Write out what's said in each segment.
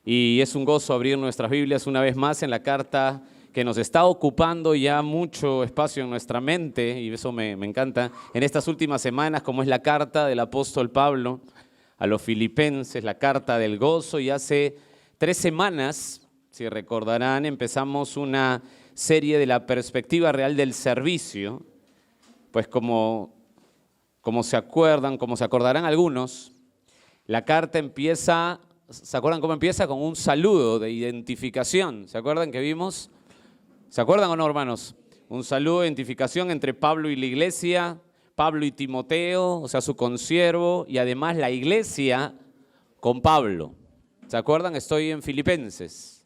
Y es un gozo abrir nuestras Biblias una vez más en la carta que nos está ocupando ya mucho espacio en nuestra mente, y eso me encanta, en estas últimas semanas, como es la carta del apóstol Pablo a los Filipenses, la carta del gozo. Y hace 3 semanas, si recordarán, empezamos una serie de la perspectiva real del servicio. Pues como se acordarán algunos, la carta empieza, ¿se acuerdan cómo empieza? Con un saludo de identificación. ¿Se acuerdan que vimos? ¿Se acuerdan o no, hermanos? Un saludo de identificación entre Pablo y la iglesia, Pablo y Timoteo, o sea, su consiervo, y además la iglesia con Pablo. ¿Se acuerdan? Estoy en Filipenses.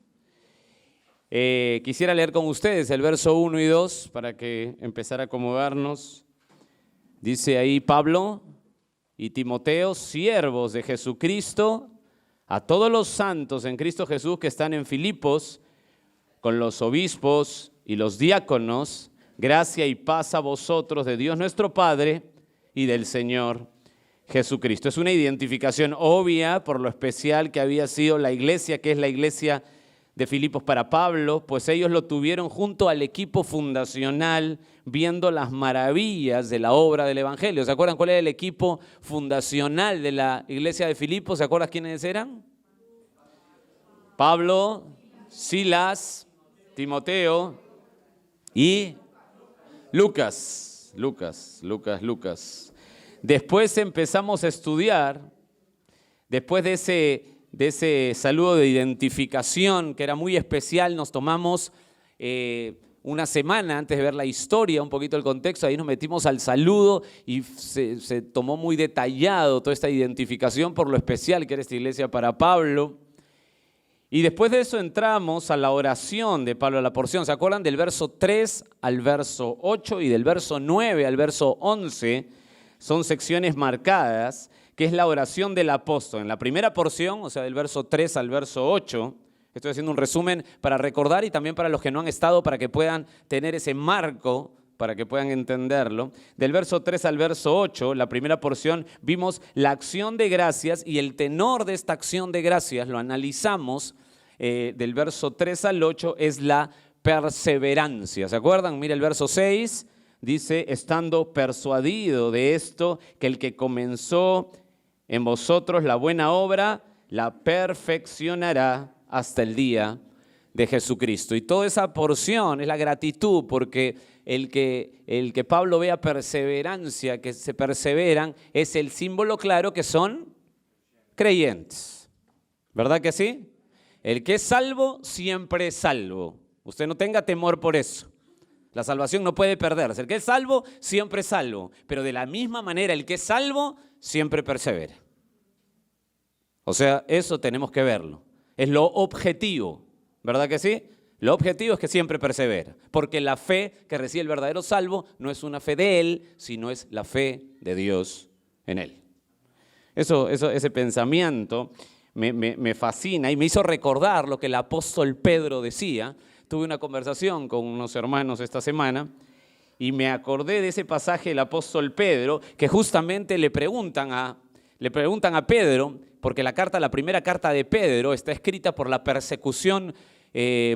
Quisiera leer con ustedes el verso 1 y 2 para que empezar a acomodarnos. Dice ahí: Pablo y Timoteo, siervos de Jesucristo, a todos los santos en Cristo Jesús que están en Filipos, con los obispos y los diáconos, gracia y paz a vosotros de Dios nuestro Padre y del Señor Jesucristo. Es una identificación obvia por lo especial que había sido la iglesia, que es la iglesia de Filipos para Pablo, pues ellos lo tuvieron junto al equipo fundacional viendo las maravillas de la obra del Evangelio. ¿Se acuerdan cuál era el equipo fundacional de la iglesia de Filipos? ¿Se acuerdan quiénes eran? Pablo, Silas, Timoteo y Lucas. Después empezamos a estudiar, después de ese saludo de identificación que era muy especial, nos tomamos una semana antes de ver la historia, un poquito el contexto, ahí nos metimos al saludo y se tomó muy detallado toda esta identificación por lo especial que era esta iglesia para Pablo. Y después de eso entramos a la oración de Pablo, a la porción. ¿Se acuerdan? Del verso 3 al verso 8 y del verso 9 al verso 11 son secciones marcadas, que es la oración del apóstol. En la primera porción, o sea, del verso 3 al verso 8, estoy haciendo un resumen para recordar y también para los que no han estado, para que puedan tener ese marco, para que puedan entenderlo. Del verso 3 al verso 8, la primera porción, vimos la acción de gracias y el tenor de esta acción de gracias, lo analizamos, del verso 3 al 8, es la perseverancia. ¿Se acuerdan? Mira el verso 6, dice: estando persuadido de esto, que el que comenzó en vosotros la buena obra, la perfeccionará hasta el día de Jesucristo. Y toda esa porción es la gratitud, porque el que Pablo vea perseverancia, que se perseveran, es el símbolo claro que son creyentes. ¿Verdad que sí? El que es salvo, siempre es salvo. Usted no tenga temor por eso. La salvación no puede perderse. El que es salvo, siempre es salvo. Pero de la misma manera, el que es salvo, siempre persevera. O sea, eso tenemos que verlo. Es lo objetivo, ¿verdad que sí? Lo objetivo es que siempre persevera, porque la fe que recibe el verdadero salvo no es una fe de él, sino es la fe de Dios en él. Ese pensamiento me fascina y me hizo recordar lo que el apóstol Pedro decía. Tuve una conversación con unos hermanos esta semana y me acordé de ese pasaje del apóstol Pedro, que justamente le preguntan a Pedro, porque la primera carta de Pedro está escrita por la persecución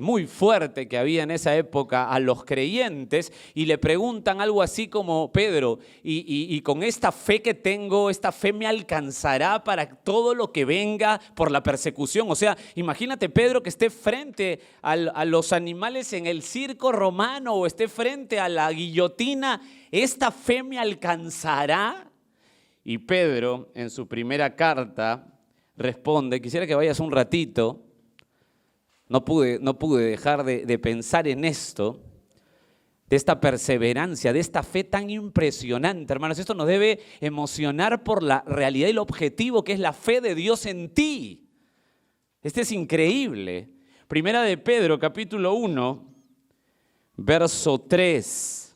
muy fuerte que había en esa época a los creyentes, y le preguntan algo así como: Pedro, y con esta fe que tengo, esta fe me alcanzará para todo lo que venga por la persecución. O sea, imagínate Pedro que esté frente a los animales en el circo romano o esté frente a la guillotina. ¿Esta fe me alcanzará? Y Pedro en su primera carta responde, quisiera que vayas un ratito. No pude dejar de pensar en esto, de esta perseverancia, de esta fe tan impresionante, hermanos. Esto nos debe emocionar por la realidad y el objetivo que es la fe de Dios en ti. Este es increíble. Primera de Pedro, capítulo 1, verso 3.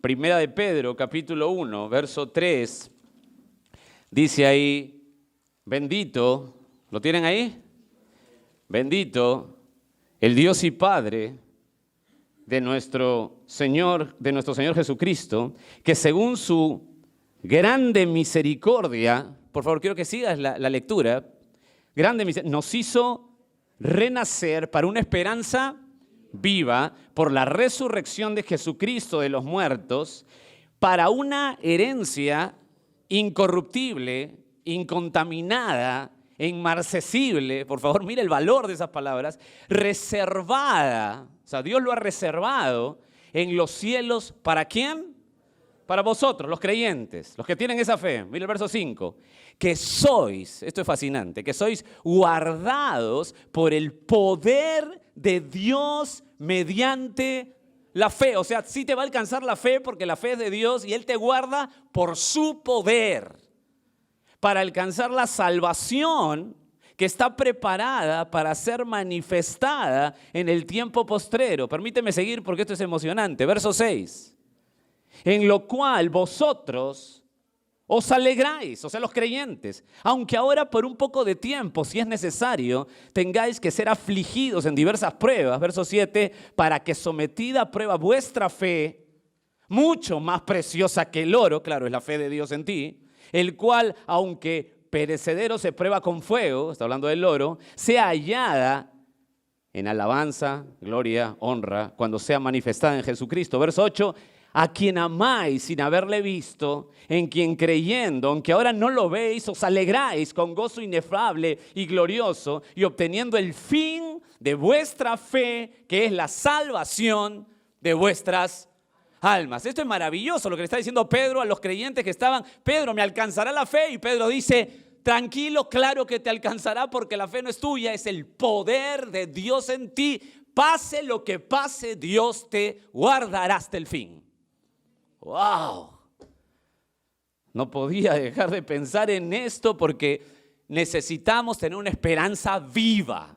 Primera de Pedro, capítulo 1, verso 3. Dice ahí: bendito, ¿lo tienen ahí? Bendito el Dios y Padre de nuestro Señor Jesucristo, que según su grande misericordia, por favor quiero que sigas la lectura, grande misericordia, nos hizo renacer para una esperanza viva por la resurrección de Jesucristo de los muertos, para una herencia incorruptible, incontaminada, inmarcesible, por favor, mire el valor de esas palabras, reservada, o sea, Dios lo ha reservado en los cielos, ¿para quién? Para vosotros, los creyentes, los que tienen esa fe. Mire el verso 5, que sois, esto es fascinante, que sois guardados por el poder de Dios mediante la fe. O sea, sí te va a alcanzar la fe porque la fe es de Dios y Él te guarda por su poder para alcanzar la salvación que está preparada para ser manifestada en el tiempo postrero. Permíteme seguir porque esto es emocionante. Verso 6. En lo cual vosotros os alegráis, o sea, los creyentes, aunque ahora por un poco de tiempo, si es necesario, tengáis que ser afligidos en diversas pruebas. Verso 7, para que sometida a prueba vuestra fe, mucho más preciosa que el oro, claro, es la fe de Dios en ti, el cual, aunque perecedero se prueba con fuego, está hablando del oro, sea hallada en alabanza, gloria, honra, cuando sea manifestada en Jesucristo. Verso 8, a quien amáis sin haberle visto, en quien creyendo, aunque ahora no lo veis, os alegráis con gozo inefable y glorioso, y obteniendo el fin de vuestra fe, que es la salvación de vuestras almas. Esto es maravilloso lo que le está diciendo Pedro a los creyentes que estaban, Pedro, me alcanzará la fe, y Pedro dice, tranquilo, claro que te alcanzará porque la fe no es tuya, es el poder de Dios en ti. Pase lo que pase, Dios te guardará hasta el fin. ¡Wow! No podía dejar de pensar en esto porque necesitamos tener una esperanza viva.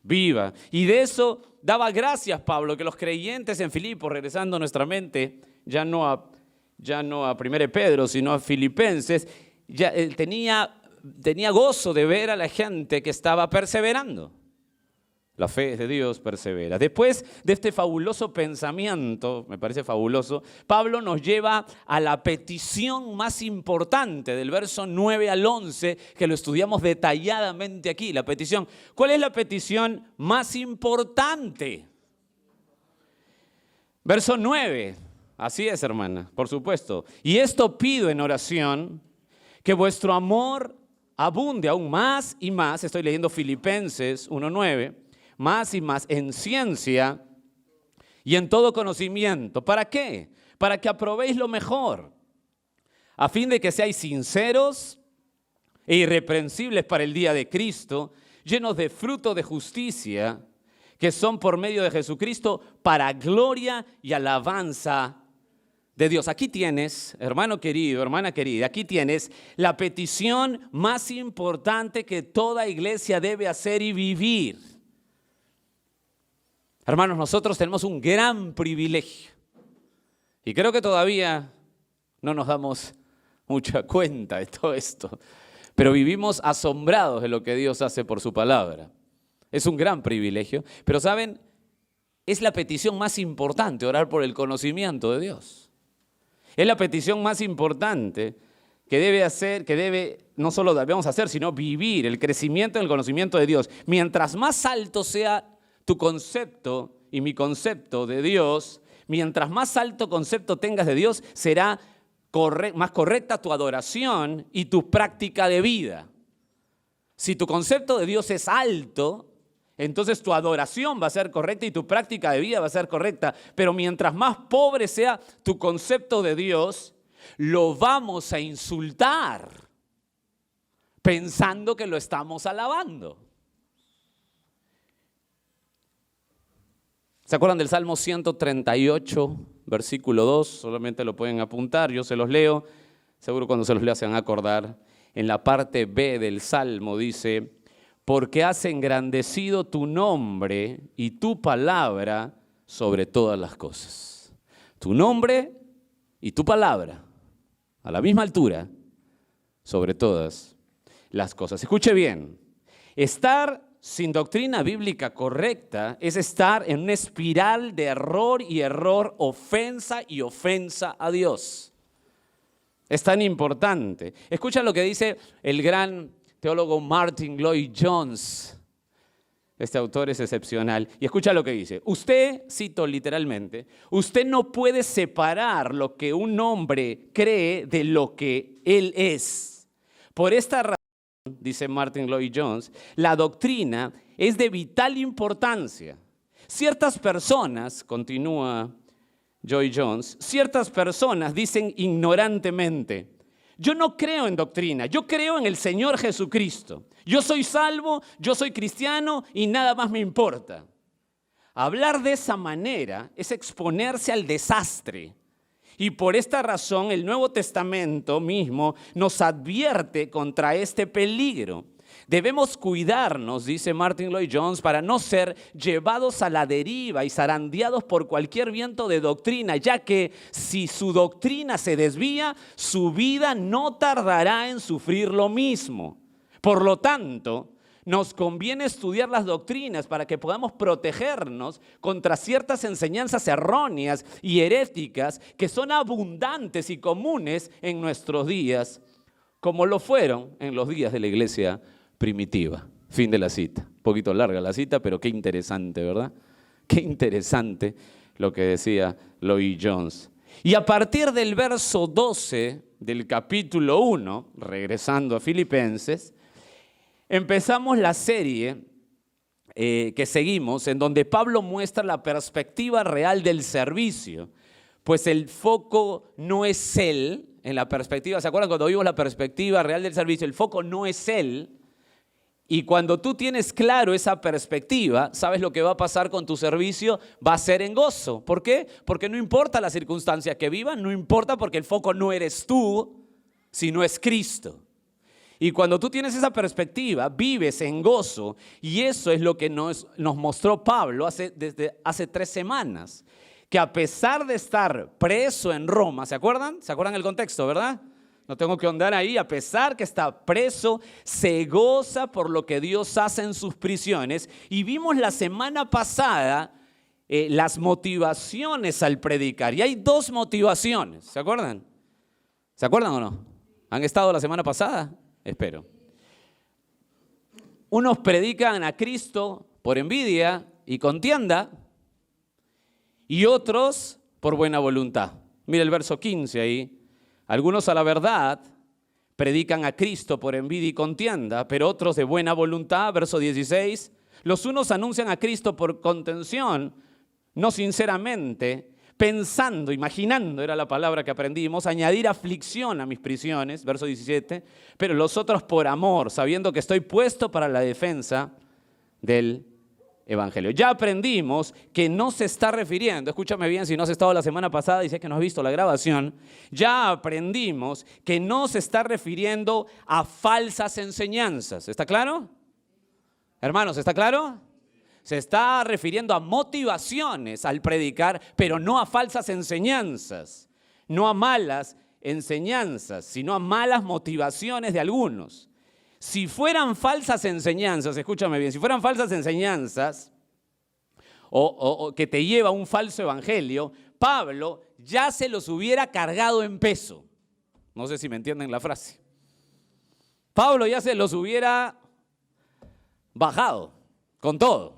Viva. Y de eso daba gracias Pablo, que los creyentes en Filipos, regresando a nuestra mente, ya no a 1 Pedro, sino a Filipenses, ya él tenía gozo de ver a la gente que estaba perseverando. La fe de Dios persevera. Después de este fabuloso pensamiento, me parece fabuloso, Pablo nos lleva a la petición más importante del verso 9 al 11, que lo estudiamos detalladamente aquí. La petición. ¿Cuál es la petición más importante? Verso 9. Así es, hermana, por supuesto. Y esto pido en oración, que vuestro amor abunde aún más y más. Estoy leyendo Filipenses 1:9. Más y más en ciencia y en todo conocimiento. ¿Para qué? Para que aprobéis lo mejor, a fin de que seáis sinceros e irreprensibles para el día de Cristo, llenos de fruto de justicia, que son por medio de Jesucristo, para gloria y alabanza de Dios. Aquí tienes, hermano querido, hermana querida, aquí tienes la petición más importante que toda iglesia debe hacer y vivir. Hermanos, nosotros tenemos un gran privilegio y creo que todavía no nos damos mucha cuenta de todo esto, pero vivimos asombrados de lo que Dios hace por su palabra. Es un gran privilegio, pero ¿saben? Es la petición más importante, orar por el conocimiento de Dios. Es la petición más importante que debe hacer, no solo debemos hacer, sino vivir el crecimiento en el conocimiento de Dios. Mientras más alto sea tu concepto y mi concepto de Dios, mientras más alto concepto tengas de Dios, será más correcta tu adoración y tu práctica de vida. Si tu concepto de Dios es alto, entonces tu adoración va a ser correcta y tu práctica de vida va a ser correcta. Pero mientras más pobre sea tu concepto de Dios, lo vamos a insultar pensando que lo estamos alabando. ¿Se acuerdan del Salmo 138, versículo 2? Solamente lo pueden apuntar, yo se los leo. Seguro cuando se los lea se van a acordar. En la parte B del Salmo dice, porque has engrandecido tu nombre y tu palabra sobre todas las cosas. Tu nombre y tu palabra, a la misma altura, sobre todas las cosas. Escuche bien, estar sin doctrina bíblica correcta es estar en una espiral de error y error, ofensa y ofensa a Dios. Es tan importante. Escucha lo que dice el gran teólogo Martin Lloyd Jones. Este autor es excepcional. Y escucha lo que dice. Usted, cito literalmente, usted no puede separar lo que un hombre cree de lo que él es. Por esta razón, dice Martin Lloyd Jones, la doctrina es de vital importancia. Ciertas personas, continúa Lloyd Jones, ciertas personas dicen ignorantemente, yo no creo en doctrina, yo creo en el Señor Jesucristo. Yo soy salvo, yo soy cristiano y nada más me importa. Hablar de esa manera es exponerse al desastre. Y por esta razón el Nuevo Testamento mismo nos advierte contra este peligro. Debemos cuidarnos, dice Martin Lloyd Jones, para no ser llevados a la deriva y zarandeados por cualquier viento de doctrina, ya que si su doctrina se desvía, su vida no tardará en sufrir lo mismo. Por lo tanto, nos conviene estudiar las doctrinas para que podamos protegernos contra ciertas enseñanzas erróneas y heréticas que son abundantes y comunes en nuestros días, como lo fueron en los días de la iglesia primitiva. Fin de la cita. Un poquito larga la cita, pero qué interesante, ¿verdad? Qué interesante lo que decía Lloyd Jones. Y a partir del verso 12 del capítulo 1, regresando a Filipenses, empezamos la serie que seguimos, en donde Pablo muestra la perspectiva real del servicio, pues el foco no es él, en la perspectiva, ¿se acuerdan cuando vimos la perspectiva real del servicio? El foco no es él, y cuando tú tienes claro esa perspectiva, ¿sabes lo que va a pasar con tu servicio? Va a ser en gozo. ¿Por qué? Porque no importa la circunstancia que vivas, no importa porque el foco no eres tú, sino es Cristo. Y cuando tú tienes esa perspectiva, vives en gozo, y eso es lo que nos mostró Pablo desde hace 3 semanas, que a pesar de estar preso en Roma, ¿se acuerdan? ¿Se acuerdan el contexto, verdad? No tengo que ahondar ahí, a pesar que está preso, se goza por lo que Dios hace en sus prisiones. Y vimos la semana pasada las motivaciones al predicar, y hay 2 motivaciones, ¿se acuerdan? ¿Se acuerdan o no? ¿Han estado la semana pasada? Espero. Unos predican a Cristo por envidia y contienda, y otros por buena voluntad. Mira el verso 15 ahí. Algunos a la verdad predican a Cristo por envidia y contienda, pero otros de buena voluntad. Verso 16. Los unos anuncian a Cristo por contención, no sinceramente, pensando, imaginando, era la palabra que aprendimos, añadir aflicción a mis prisiones, verso 17, pero los otros por amor, sabiendo que estoy puesto para la defensa del Evangelio. Ya aprendimos que no se está refiriendo, escúchame bien si no has estado la semana pasada y sé que no has visto la grabación, ya aprendimos que no se está refiriendo a falsas enseñanzas. ¿Está claro? Hermanos, ¿está claro? Se está refiriendo a motivaciones al predicar, pero no a falsas enseñanzas, no a malas enseñanzas, sino a malas motivaciones de algunos. Si fueran falsas enseñanzas, escúchame bien, si fueran falsas enseñanzas o que te lleva a un falso evangelio, Pablo ya se los hubiera cargado en peso. No sé si me entienden la frase. Pablo ya se los hubiera bajado con todo.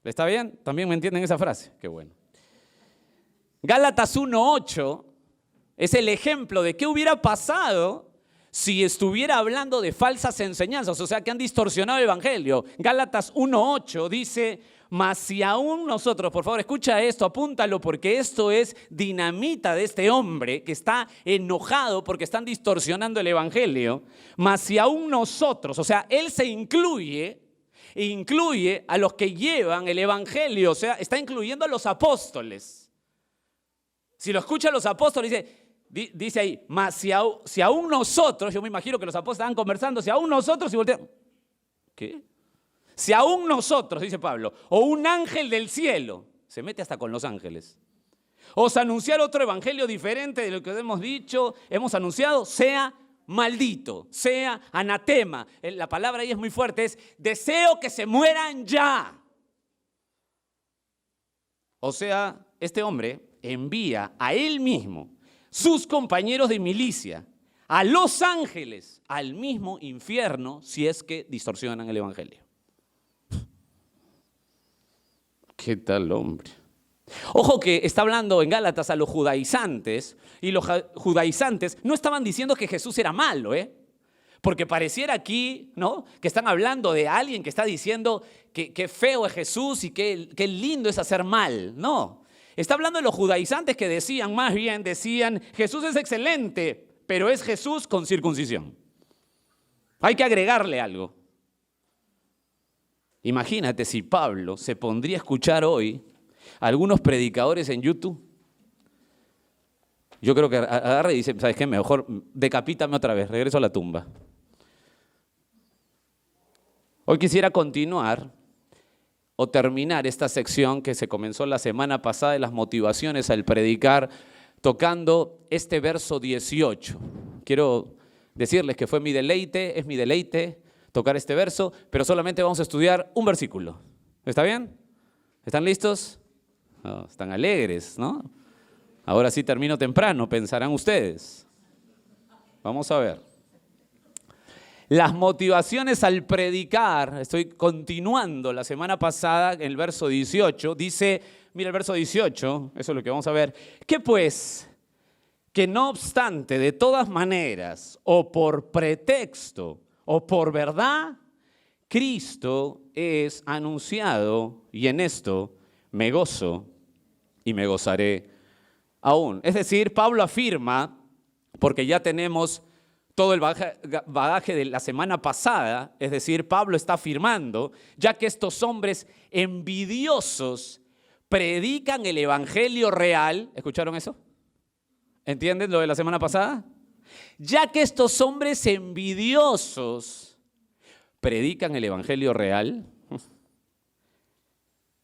¿Está bien? ¿También me entienden esa frase? Qué bueno. Gálatas 1:8 es el ejemplo de qué hubiera pasado si estuviera hablando de falsas enseñanzas, o sea, que han distorsionado el evangelio. Gálatas 1:8 dice, mas si aún nosotros, por favor, escucha esto, apúntalo, porque esto es dinamita de este hombre que está enojado porque están distorsionando el evangelio. Mas si aún nosotros, o sea, él se incluye a los que llevan el evangelio, o sea, está incluyendo a los apóstoles. Si lo escuchan los apóstoles, dice ahí, mas si aún nosotros, yo me imagino que los apóstoles estaban conversando, si aún nosotros, y voltean, ¿qué? Si aún nosotros, dice Pablo, o un ángel del cielo, se mete hasta con los ángeles, os anunciar otro evangelio diferente de lo que hemos dicho, hemos anunciado, sea maldito, sea anatema. La palabra ahí es muy fuerte, es deseo que se mueran ya. O sea, este hombre envía a él mismo sus compañeros de milicia a los ángeles al mismo infierno si es que distorsionan el evangelio. ¿Qué tal, hombre? Ojo que está hablando en Gálatas a los judaizantes, y los judaizantes no estaban diciendo que Jesús era malo, porque pareciera aquí, ¿no?, que están hablando de alguien que está diciendo que feo es Jesús y que lindo es hacer mal. No, está hablando de los judaizantes que decían, Jesús es excelente, pero es Jesús con circuncisión. Hay que agregarle algo. Imagínate si Pablo se pondría a escuchar hoy a algunos predicadores en YouTube. Yo creo que agarra y dice, ¿sabes qué? Mejor decapítame otra vez, regreso a la tumba. Hoy quisiera continuar o terminar esta sección que se comenzó la semana pasada de las motivaciones al predicar, tocando este verso 18. Quiero decirles que es mi deleite tocar este verso, pero solamente vamos a estudiar un versículo. ¿Está bien? ¿Están listos? Oh, están alegres, ¿no? Ahora sí termino temprano, pensarán ustedes. Vamos a ver. Las motivaciones al predicar, estoy continuando la semana pasada en el verso 18, dice, mira el verso 18, eso es lo que vamos a ver. ¿Qué pues? Que no obstante, de todas maneras, o por pretexto, o por verdad, Cristo es anunciado, y en esto me gozo y me gozaré aún. Es decir, Pablo afirma, porque ya tenemos todo el bagaje de la semana pasada, es decir, Pablo está afirmando, ya que estos hombres envidiosos predican el evangelio real. ¿Escucharon eso? ¿Entienden lo de la semana pasada? Ya que estos hombres envidiosos predican el evangelio real,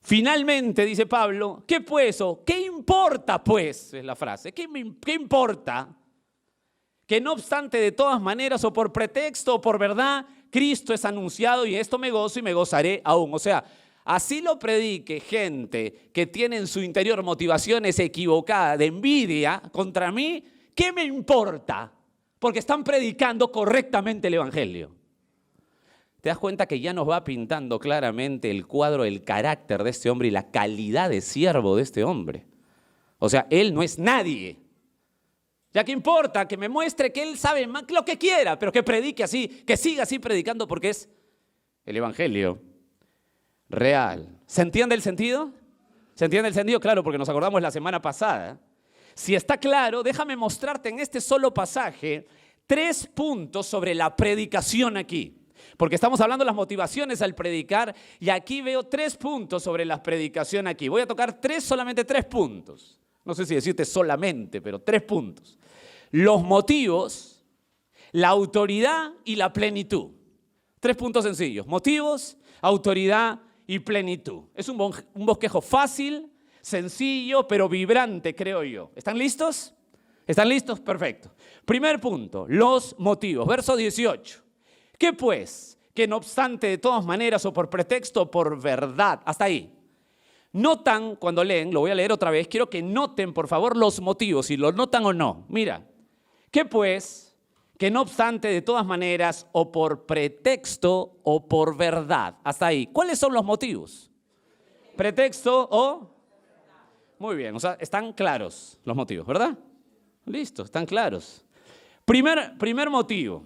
finalmente, dice Pablo, ¿qué pues? ¿O qué importa pues? Es la frase. ¿Qué importa? Que no obstante, de todas maneras, o por pretexto o por verdad, Cristo es anunciado y esto me gozo y me gozaré aún. O sea, así lo predique gente que tiene en su interior motivaciones equivocadas de envidia contra mí, ¿qué me importa? Porque están predicando correctamente el evangelio. ¿Te das cuenta que ya nos va pintando claramente el cuadro, el carácter de este hombre y la calidad de siervo de este hombre? O sea, él no es nadie. Ya que importa que me muestre que él sabe más lo que quiera, pero que predique así, que siga así predicando porque es el evangelio real. ¿Se entiende el sentido? ¿Se entiende el sentido? Claro, porque nos acordamos la semana pasada. Si está claro, déjame mostrarte en este solo pasaje 3 puntos sobre la predicación aquí. Porque estamos hablando de las motivaciones al predicar y aquí veo 3 puntos sobre la predicación aquí. Voy a tocar solamente 3 puntos. No sé si decirte solamente, pero 3 puntos. Los motivos, la autoridad y la plenitud. 3 puntos sencillos. Motivos, autoridad y plenitud. Es un bosquejo fácil, sencillo, pero vibrante, creo yo. ¿Están listos? ¿Están listos? Perfecto. Primer punto, los motivos. Verso 18. ¿Qué pues? Que no obstante, de todas maneras, o por pretexto o por verdad. Hasta ahí. Notan, cuando leen, lo voy a leer otra vez, quiero que noten, por favor, los motivos, si los notan o no. Mira, ¿qué pues? Que no obstante, de todas maneras, o por pretexto o por verdad. Hasta ahí. ¿Cuáles son los motivos? Pretexto o... Muy bien, o sea, están claros los motivos, ¿verdad? Listo, están claros. Primer motivo.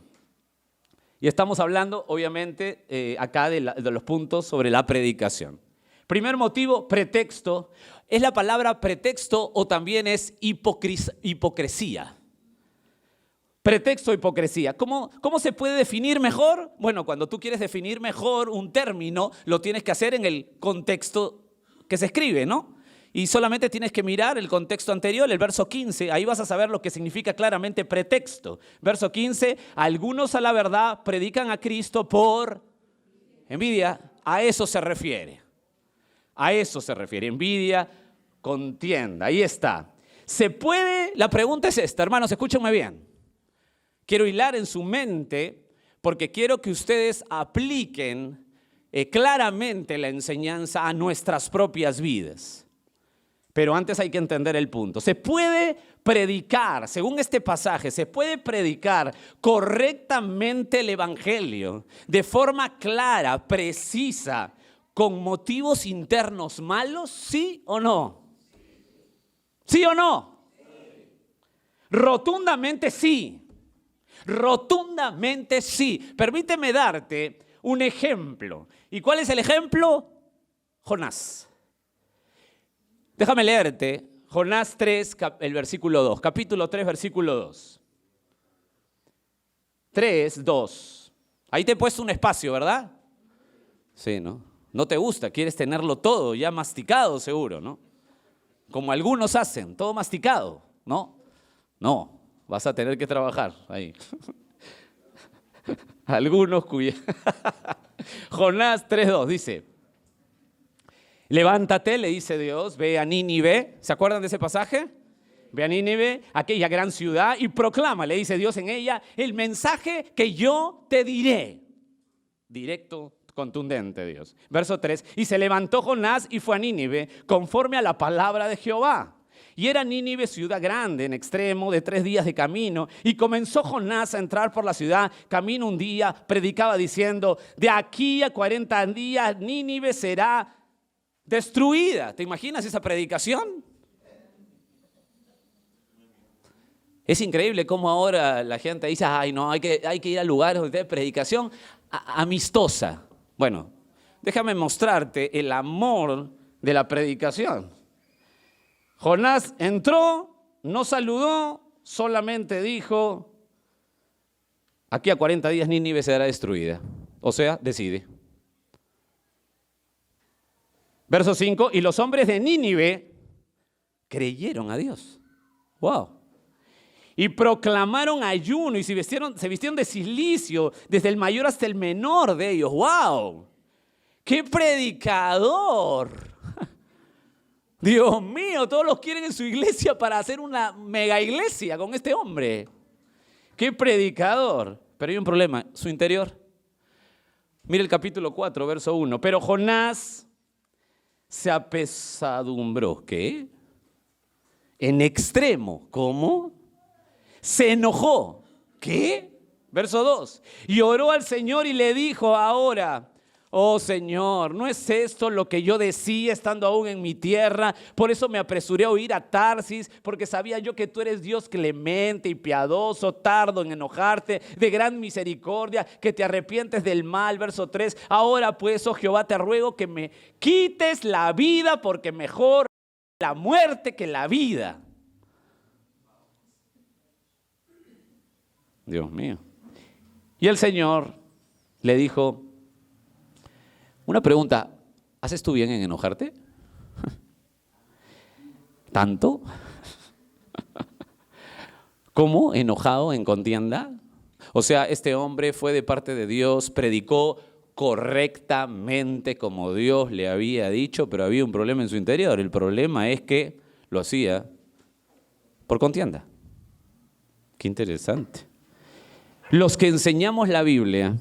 Y estamos hablando, obviamente, acá de los puntos sobre la predicación. Primer motivo, pretexto. Es la palabra pretexto o también es hipocresía. Pretexto o hipocresía. ¿Cómo se puede definir mejor? Bueno, cuando tú quieres definir mejor un término, lo tienes que hacer en el contexto que se escribe, ¿no? Y solamente tienes que mirar el contexto anterior, el verso 15. Ahí vas a saber lo que significa claramente pretexto. Verso 15, algunos a la verdad predican a Cristo por envidia. A eso se refiere. A eso se refiere, envidia, contienda, ahí está. ¿Se puede? La pregunta es esta, hermanos, escúchenme bien. Quiero hilar en su mente porque quiero que ustedes apliquen claramente la enseñanza a nuestras propias vidas. Pero antes hay que entender el punto. ¿Se puede predicar, según este pasaje, se puede predicar correctamente el evangelio de forma clara, precisa, con motivos internos malos, ¿sí o no? ¿Sí o no? Rotundamente sí. Rotundamente sí. Permíteme darte un ejemplo. ¿Y cuál es el ejemplo? Jonás. Déjame leerte Jonás 3, el versículo 2. Capítulo 3, versículo 2. 3, 2. Ahí te he puesto un espacio, ¿verdad? Sí, ¿no? No te gusta, quieres tenerlo todo ya masticado seguro, ¿no? Como algunos hacen, todo masticado, ¿no? No, vas a tener que trabajar ahí. Algunos cuya... Jonás 3:2 dice: levántate, le dice Dios, ve a Nínive. ¿Se acuerdan de ese pasaje? Ve a Nínive, aquella gran ciudad, y proclama, le dice Dios en ella, el mensaje que yo te diré. Directo, contundente Dios. Verso 3, y se levantó Jonás y fue a Nínive conforme a la palabra de Jehová. Y era Nínive ciudad grande en extremo de 3 días de camino. Y comenzó Jonás a entrar por la ciudad. Camino un día, predicaba diciendo: de aquí a 40 días Nínive será destruida. ¿Te imaginas esa predicación? Es increíble cómo ahora la gente dice: ay no, hay que ir a lugares donde hay predicación amistosa. Bueno, déjame mostrarte el amor de la predicación. Jonás entró, no saludó, solamente dijo: aquí a 40 días Nínive será destruida. O sea, decide. Verso 5, y los hombres de Nínive creyeron a Dios. Wow. Y proclamaron ayuno y se vistieron de cilicio, desde el mayor hasta el menor de ellos. ¡Wow! ¡Qué predicador! Dios mío, todos los quieren en su iglesia para hacer una mega iglesia con este hombre. ¡Qué predicador! Pero hay un problema, su interior. Mire el capítulo 4, verso 1. Pero Jonás se apesadumbró. ¿Qué? En extremo. ¿Cómo? Se enojó. ¿Qué? Verso 2. Y oró al Señor y le dijo: ahora, oh Señor, ¿no es esto lo que yo decía estando aún en mi tierra? Por eso me apresuré a huir a Tarsis, porque sabía yo que tú eres Dios clemente y piadoso, tardo en enojarte, de gran misericordia, que te arrepientes del mal. Verso 3. Ahora pues, oh Jehová, te ruego que me quites la vida, porque mejor la muerte que la vida. Dios mío. Y el Señor le dijo: una pregunta, ¿haces tú bien en enojarte? ¿Tanto? ¿Cómo? ¿Enojado en contienda? O sea, este hombre fue de parte de Dios, predicó correctamente como Dios le había dicho, pero había un problema en su interior. El problema es que lo hacía por contienda. Qué interesante. Los que enseñamos la Biblia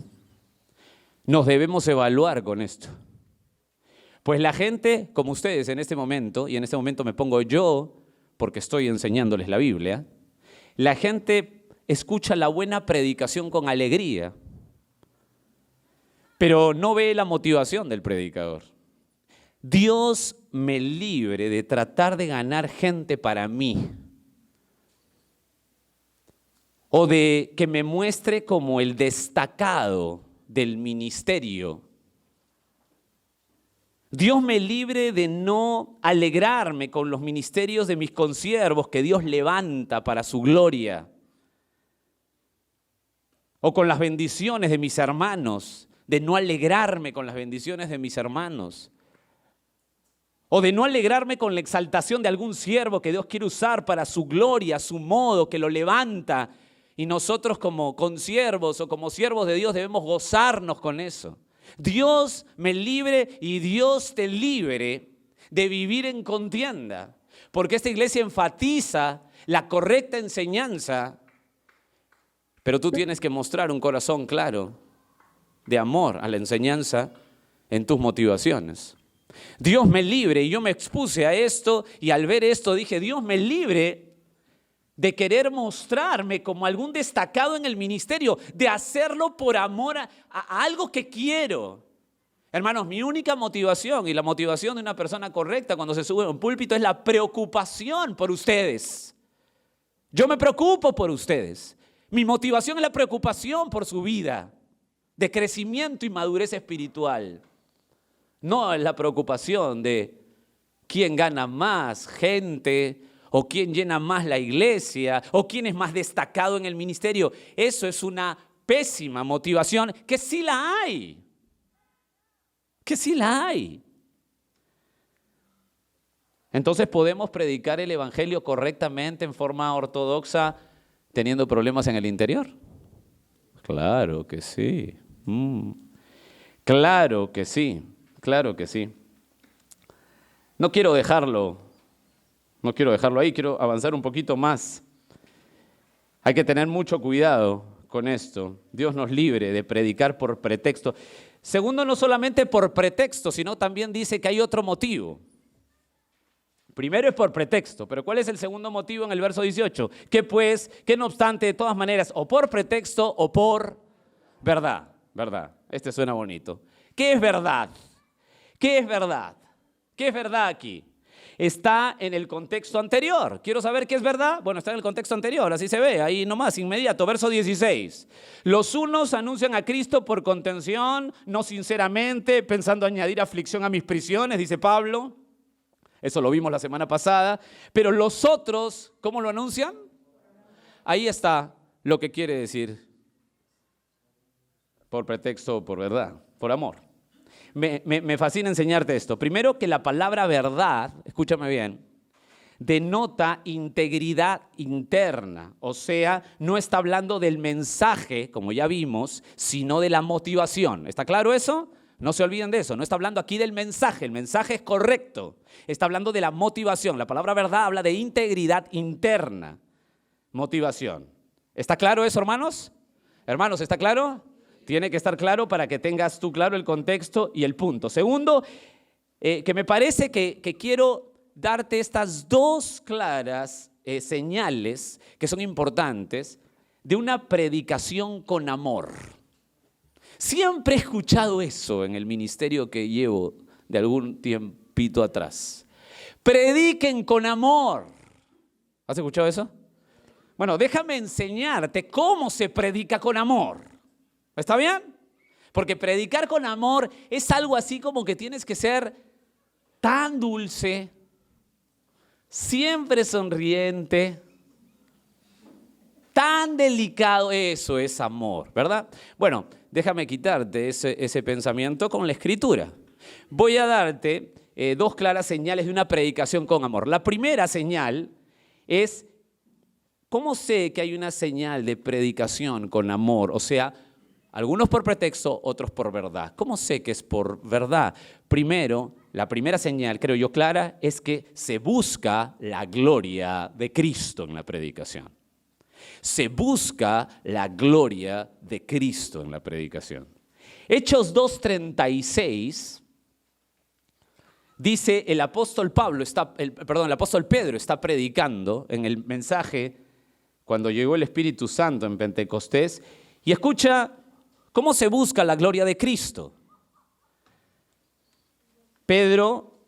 nos debemos evaluar con esto. Pues la gente, como ustedes en este momento, y en este momento me pongo yo porque estoy enseñándoles la Biblia, la gente escucha la buena predicación con alegría, pero no ve la motivación del predicador. Dios me libre de tratar de ganar gente para mí, o de que me muestre como el destacado del ministerio. Dios me libre de no alegrarme con los ministerios de mis consiervos que Dios levanta para su gloria, o con las bendiciones de mis hermanos, de no alegrarme con las bendiciones de mis hermanos, o de no alegrarme con la exaltación de algún siervo que Dios quiere usar para su gloria, a su modo, que lo levanta. Y nosotros como consiervos o como siervos de Dios debemos gozarnos con eso. Dios me libre y Dios te libre de vivir en contienda. Porque esta iglesia enfatiza la correcta enseñanza, pero tú tienes que mostrar un corazón claro de amor a la enseñanza en tus motivaciones. Dios me libre, y yo me expuse a esto y al ver esto dije: Dios me libre de querer mostrarme como algún destacado en el ministerio, de hacerlo por amor a algo que quiero. Hermanos, mi única motivación y la motivación de una persona correcta cuando se sube a un púlpito es la preocupación por ustedes. Yo me preocupo por ustedes. Mi motivación es la preocupación por su vida, de crecimiento y madurez espiritual. No es la preocupación de quién gana más gente, o quién llena más la iglesia, o quién es más destacado en el ministerio. Eso es una pésima motivación, que sí la hay. Que sí la hay. Entonces, ¿podemos predicar el evangelio correctamente en forma ortodoxa teniendo problemas en el interior? Claro que sí. Claro que sí. Claro que sí. No quiero dejarlo ahí, quiero avanzar un poquito más. Hay que tener mucho cuidado con esto. Dios nos libre de predicar por pretexto. Segundo, no solamente por pretexto, sino también dice que hay otro motivo. Primero es por pretexto, pero ¿cuál es el segundo motivo en el verso 18? Que pues, que no obstante, de todas maneras, o por pretexto o por verdad. Verdad, este suena bonito. ¿Qué es verdad? ¿Qué es verdad? ¿Qué es verdad aquí? Está en el contexto anterior. ¿Quiero saber qué es verdad? Bueno, está en el contexto anterior, así se ve, ahí nomás, inmediato, verso 16. Los unos anuncian a Cristo por contención, no sinceramente, pensando añadir aflicción a mis prisiones, dice Pablo. Eso lo vimos la semana pasada. Pero los otros, ¿cómo lo anuncian? Ahí está lo que quiere decir. Por pretexto o por verdad, por amor. Me fascina enseñarte esto. Primero, que la palabra verdad, escúchame bien, denota integridad interna. O sea, no está hablando del mensaje, como ya vimos, sino de la motivación. ¿Está claro eso? No se olviden de eso. No está hablando aquí del mensaje. El mensaje es correcto. Está hablando de la motivación. La palabra verdad habla de integridad interna. Motivación. ¿Está claro eso, hermanos? Hermanos, ¿está claro? Tiene que estar claro para que tengas tú claro el contexto y el punto. Segundo, que me parece que quiero darte estas dos claras señales que son importantes de una predicación con amor. Siempre he escuchado eso en el ministerio que llevo de algún tiempito atrás. Prediquen con amor. ¿Has escuchado eso? Bueno, déjame enseñarte cómo se predica con amor. ¿Está bien? Porque predicar con amor es algo así como que tienes que ser tan dulce, siempre sonriente, tan delicado. Eso es amor, ¿verdad? Bueno, déjame quitarte ese pensamiento con la Escritura. Voy a darte dos claras señales de una predicación con amor. La primera señal es, ¿cómo sé que hay una señal de predicación con amor? O sea, algunos por pretexto, otros por verdad. ¿Cómo sé que es por verdad? Primero, la primera señal, creo yo clara, es que se busca la gloria de Cristo en la predicación. Se busca la gloria de Cristo en la predicación. Hechos 2:36 dice el apóstol el apóstol Pedro está predicando en el mensaje cuando llegó el Espíritu Santo en Pentecostés y escucha cómo se busca la gloria de Cristo. Pedro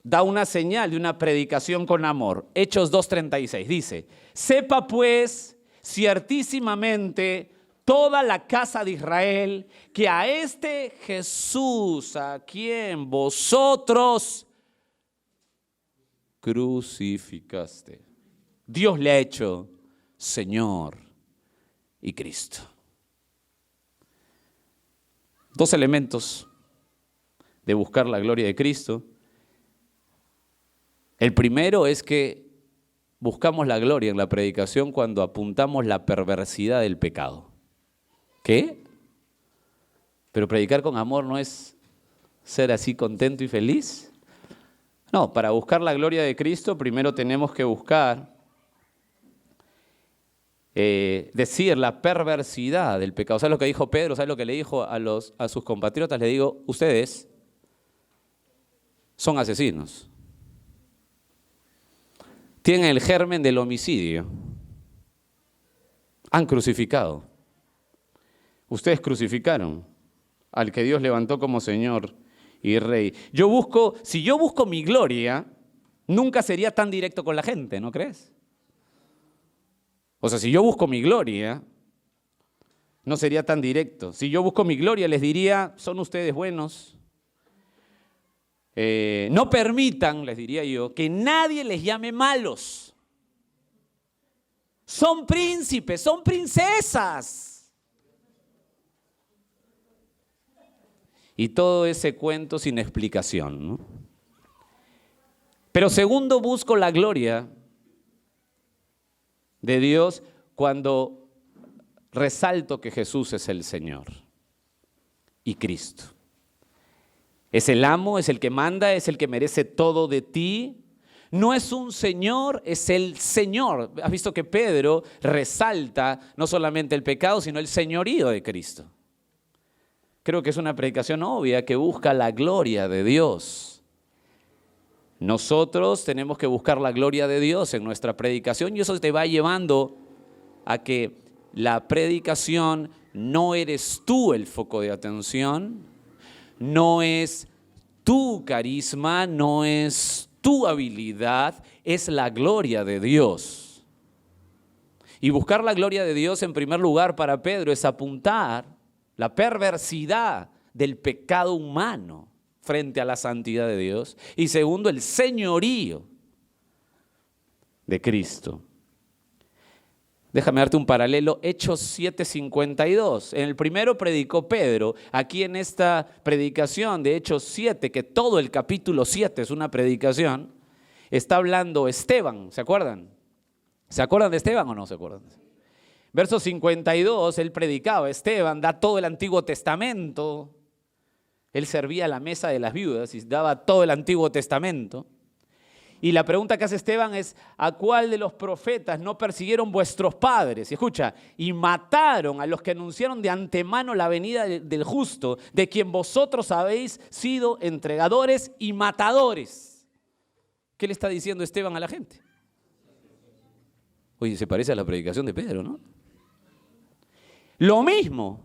da una señal de una predicación con amor. Hechos 2:36 dice: sepa pues ciertísimamente toda la casa de Israel que a este Jesús, a quien vosotros crucificaste, Dios le ha hecho Señor y Cristo. Dos elementos de buscar la gloria de Cristo. El primero es que buscamos la gloria en la predicación cuando apuntamos la perversidad del pecado. ¿Qué? Pero predicar con amor no es ser así contento y feliz. No, para buscar la gloria de Cristo primero tenemos que buscar decir la perversidad del pecado. ¿Sabes lo que dijo Pedro? ¿Sabes lo que le dijo a sus compatriotas? Le digo, ustedes son asesinos. tienen el germen del homicidio. Han crucificado. Ustedes crucificaron al que Dios levantó como Señor y Rey. Si yo busco mi gloria, nunca sería tan directo con la gente, ¿no crees? O sea, si yo busco mi gloria, no sería tan directo. Si yo busco mi gloria, les diría, son ustedes buenos. No permitan, les diría yo, que nadie les llame malos. Son príncipes, son princesas. Y todo ese cuento sin explicación, ¿no? Pero segundo, busco la gloria de Dios cuando resalto que Jesús es el Señor y Cristo. Es el amo, es el que manda, es el que merece todo de ti. No es un Señor, es el Señor. Has visto que Pedro resalta no solamente el pecado, sino el señorío de Cristo. Creo que es una predicación obvia que busca la gloria de Dios. Nosotros tenemos que buscar la gloria de Dios en nuestra predicación y eso te va llevando a que la predicación no eres tú el foco de atención, no es tu carisma, no es tu habilidad, es la gloria de Dios. Y buscar la gloria de Dios en primer lugar para Pedro es apuntar la perversidad del pecado humano frente a la santidad de Dios. Y segundo, el señorío de Cristo. Déjame darte un paralelo, Hechos 7:52. En el primero predicó Pedro. Aquí en esta predicación de Hechos 7, que todo el capítulo 7 es una predicación, está hablando Esteban, ¿se acuerdan? ¿Se acuerdan de Esteban o no se acuerdan? Verso 52, él predicaba, Esteban da todo el Antiguo Testamento. Él servía a la mesa de las viudas y daba todo el Antiguo Testamento. Y la pregunta que hace Esteban es, ¿a cuál de los profetas no persiguieron vuestros padres? Y escucha, y mataron a los que anunciaron de antemano la venida del justo, de quien vosotros habéis sido entregadores y matadores. ¿Qué le está diciendo Esteban a la gente? Oye, se parece a la predicación de Pedro, ¿no? Lo mismo,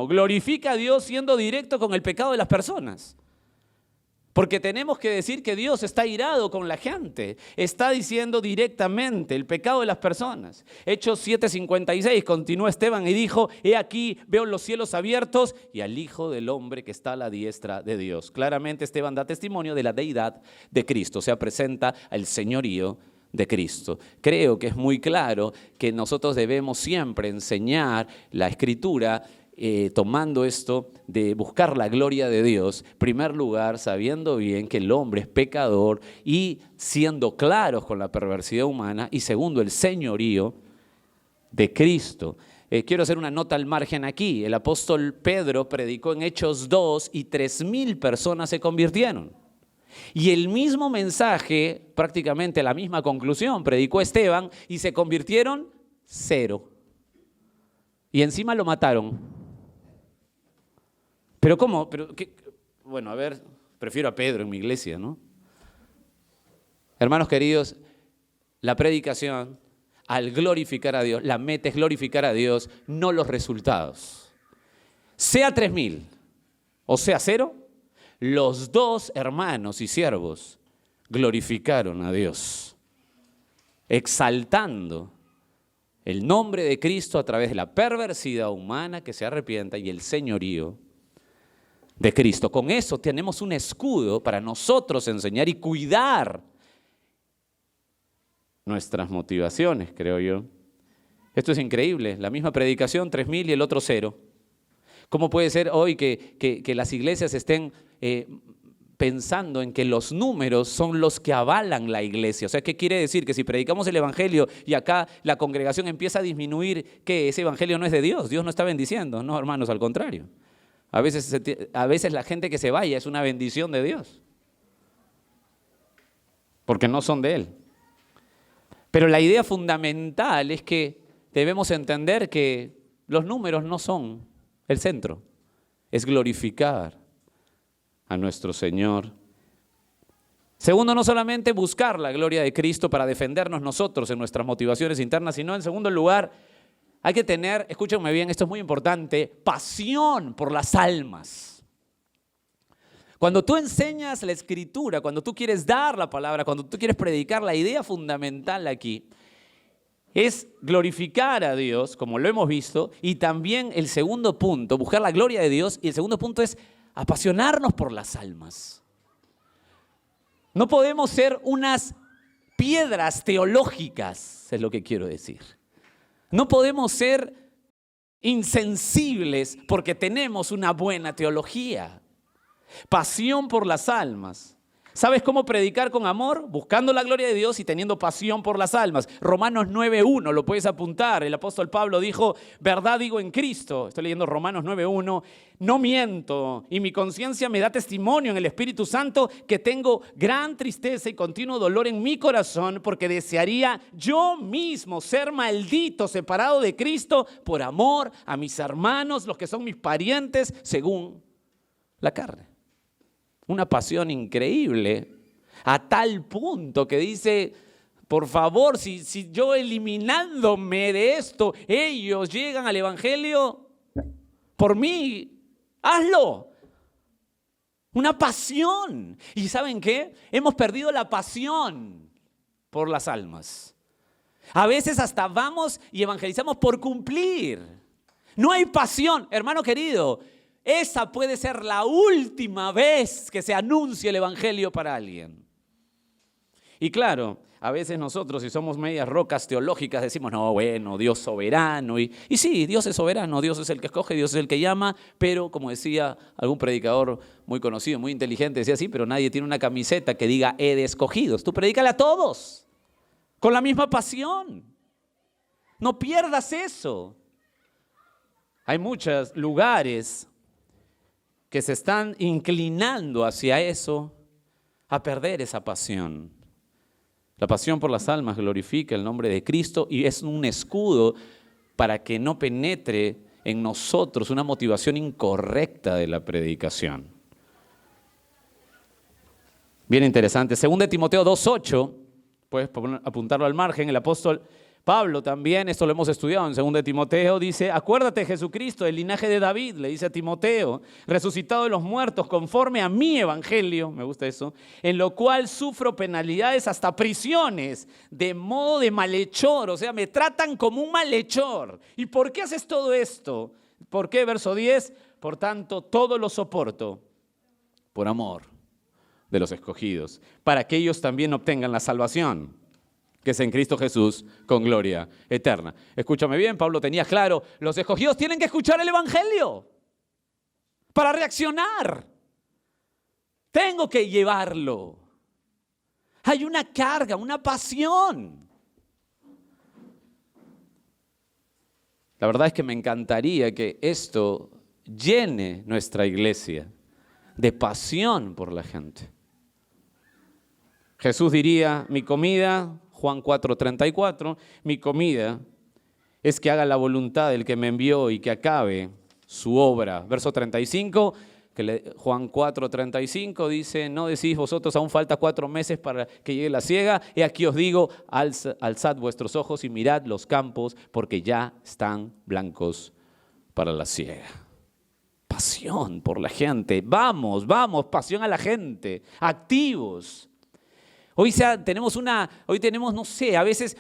glorifica a Dios siendo directo con el pecado de las personas. Porque tenemos que decir que Dios está irado con la gente, está diciendo directamente el pecado de las personas. Hechos 7:56, continuó Esteban y dijo, he aquí, veo los cielos abiertos y al Hijo del Hombre que está a la diestra de Dios. Claramente Esteban da testimonio de la deidad de Cristo, o sea, presenta al señorío de Cristo. Creo que es muy claro que nosotros debemos siempre enseñar la Escritura tomando esto de buscar la gloria de Dios, en primer lugar sabiendo bien que el hombre es pecador y siendo claros con la perversidad humana, y segundo el señorío de Cristo. Quiero hacer una nota al margen aquí. El apóstol Pedro predicó en Hechos 2 y 3,000 personas se convirtieron. Y el mismo mensaje, prácticamente la misma conclusión, predicó Esteban y se convirtieron 0. Y encima lo mataron. ¿Pero cómo? Bueno, a ver, prefiero a Pedro en mi iglesia, ¿no? Hermanos queridos, la predicación, al glorificar a Dios, la meta es glorificar a Dios, no los resultados. Sea 3,000 o sea 0, los dos hermanos y siervos glorificaron a Dios, exaltando el nombre de Cristo a través de la perversidad humana que se arrepienta y el señorío de Cristo. Con eso tenemos un escudo para nosotros enseñar y cuidar nuestras motivaciones, creo yo. Esto es increíble, la misma predicación, 3,000 y el otro 0. ¿Cómo puede ser hoy que las iglesias estén pensando en que los números son los que avalan la iglesia? O sea, ¿qué quiere decir? Que si predicamos el evangelio y acá la congregación empieza a disminuir, ¿qué? Ese evangelio no es de Dios, Dios no está bendiciendo. No, hermanos, al contrario. A veces la gente que se vaya es una bendición de Dios, porque no son de Él. Pero la idea fundamental es que debemos entender que los números no son el centro, es glorificar a nuestro Señor Segundo, no solamente buscar la gloria de Cristo para defendernos nosotros en nuestras motivaciones internas, sino en segundo lugar, hay que tener, escúchenme bien, esto es muy importante, pasión por las almas. Cuando tú enseñas la Escritura, cuando tú quieres dar la palabra, cuando tú quieres predicar, la idea fundamental aquí es glorificar a Dios, como lo hemos visto, y también el segundo punto, buscar la gloria de Dios, y el segundo punto es apasionarnos por las almas. No podemos ser unas piedras teológicas, es lo que quiero decir. No podemos ser insensibles porque tenemos una buena teología. Pasión por las almas. ¿Sabes cómo predicar con amor? Buscando la gloria de Dios y teniendo pasión por las almas. Romanos 9:1, lo puedes apuntar. El apóstol Pablo dijo, verdad digo en Cristo. Estoy leyendo Romanos 9:1. No miento y mi conciencia me da testimonio en el Espíritu Santo que tengo gran tristeza y continuo dolor en mi corazón porque desearía yo mismo ser maldito, separado de Cristo por amor a mis hermanos, los que son mis parientes según la carne. Una pasión increíble, a tal punto que dice, por favor, si yo eliminándome de esto, ellos llegan al Evangelio, por mí, hazlo. Una pasión. ¿Y saben qué? Hemos perdido la pasión por las almas. A veces hasta vamos y evangelizamos por cumplir. No hay pasión, hermano querido. Esa puede ser la última vez que se anuncie el evangelio para alguien. Y claro, a veces nosotros, si somos medias rocas teológicas, decimos, no, bueno, Dios soberano. Y sí, Dios es soberano, Dios es el que escoge, Dios es el que llama. Pero, como decía algún predicador muy conocido, muy inteligente, decía, sí, pero nadie tiene una camiseta que diga, he de escogidos. Tú predícale a todos, con la misma pasión. No pierdas eso. Hay muchos lugares que se están inclinando hacia eso, a perder esa pasión. La pasión por las almas glorifica el nombre de Cristo y es un escudo para que no penetre en nosotros una motivación incorrecta de la predicación. Bien interesante. Según de Timoteo 2:8, puedes apuntarlo al margen, el apóstol Pablo también, esto lo hemos estudiado en 2 de Timoteo, dice, acuérdate Jesucristo, el linaje de David, le dice a Timoteo, resucitado de los muertos conforme a mi evangelio, me gusta eso, en lo cual sufro penalidades hasta prisiones, de modo de malhechor, o sea, me tratan como un malhechor. ¿Y por qué haces todo esto? ¿Por qué? Verso 10, por tanto, todo lo soporto por amor de los escogidos, para que ellos también obtengan la salvación que es en Cristo Jesús con gloria eterna. Escúchame bien, Pablo tenía claro, los escogidos tienen que escuchar el evangelio para reaccionar. Tengo que llevarlo. Hay una carga, una pasión. La verdad es que me encantaría que esto llene nuestra iglesia de pasión por la gente. Jesús diría, mi comida, Juan 4:34, mi comida es que haga la voluntad del que me envió y que acabe su obra. Verso 35, Juan 4:35 dice, no decís vosotros, aún falta 4 meses para que llegue la siega. Y aquí os digo, alzad vuestros ojos y mirad los campos, porque ya están blancos para la siega. Pasión por la gente. Vamos, pasión a la gente. Activos. Hoy tenemos, no sé, a veces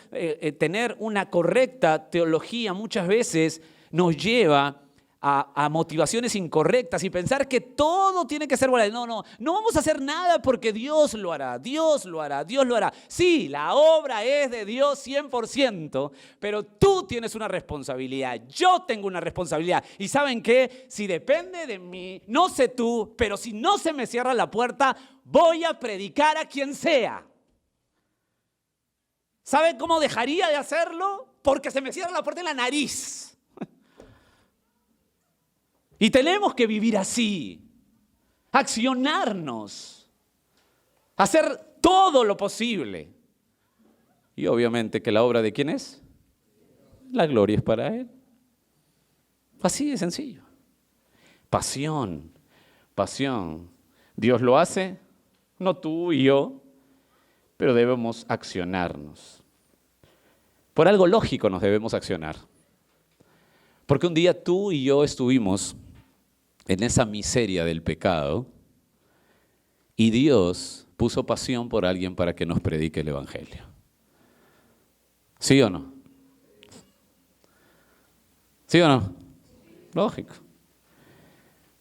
tener una correcta teología muchas veces nos lleva a motivaciones incorrectas y pensar que todo tiene que ser bueno. No vamos a hacer nada porque Dios lo hará, Dios lo hará. Sí, la obra es de Dios 100%, pero tú tienes una responsabilidad, yo tengo una responsabilidad. ¿Y saben qué? Si depende de mí, no sé tú, pero si no se me cierra la puerta, voy a predicar a quien sea. ¿Saben cómo dejaría de hacerlo? Porque se me cierra la puerta en la nariz. Y tenemos que vivir así, accionarnos, hacer todo lo posible. Y obviamente que la obra de ¿quién es? La gloria es para Él. Así de sencillo. Pasión. Dios lo hace, no tú y yo. pero debemos accionarnos. Por algo lógico nos debemos accionar. Porque un día tú y yo estuvimos en esa miseria del pecado y Dios puso pasión por alguien para que nos predique el Evangelio. ¿Sí o no? ¿Sí o no? Lógico.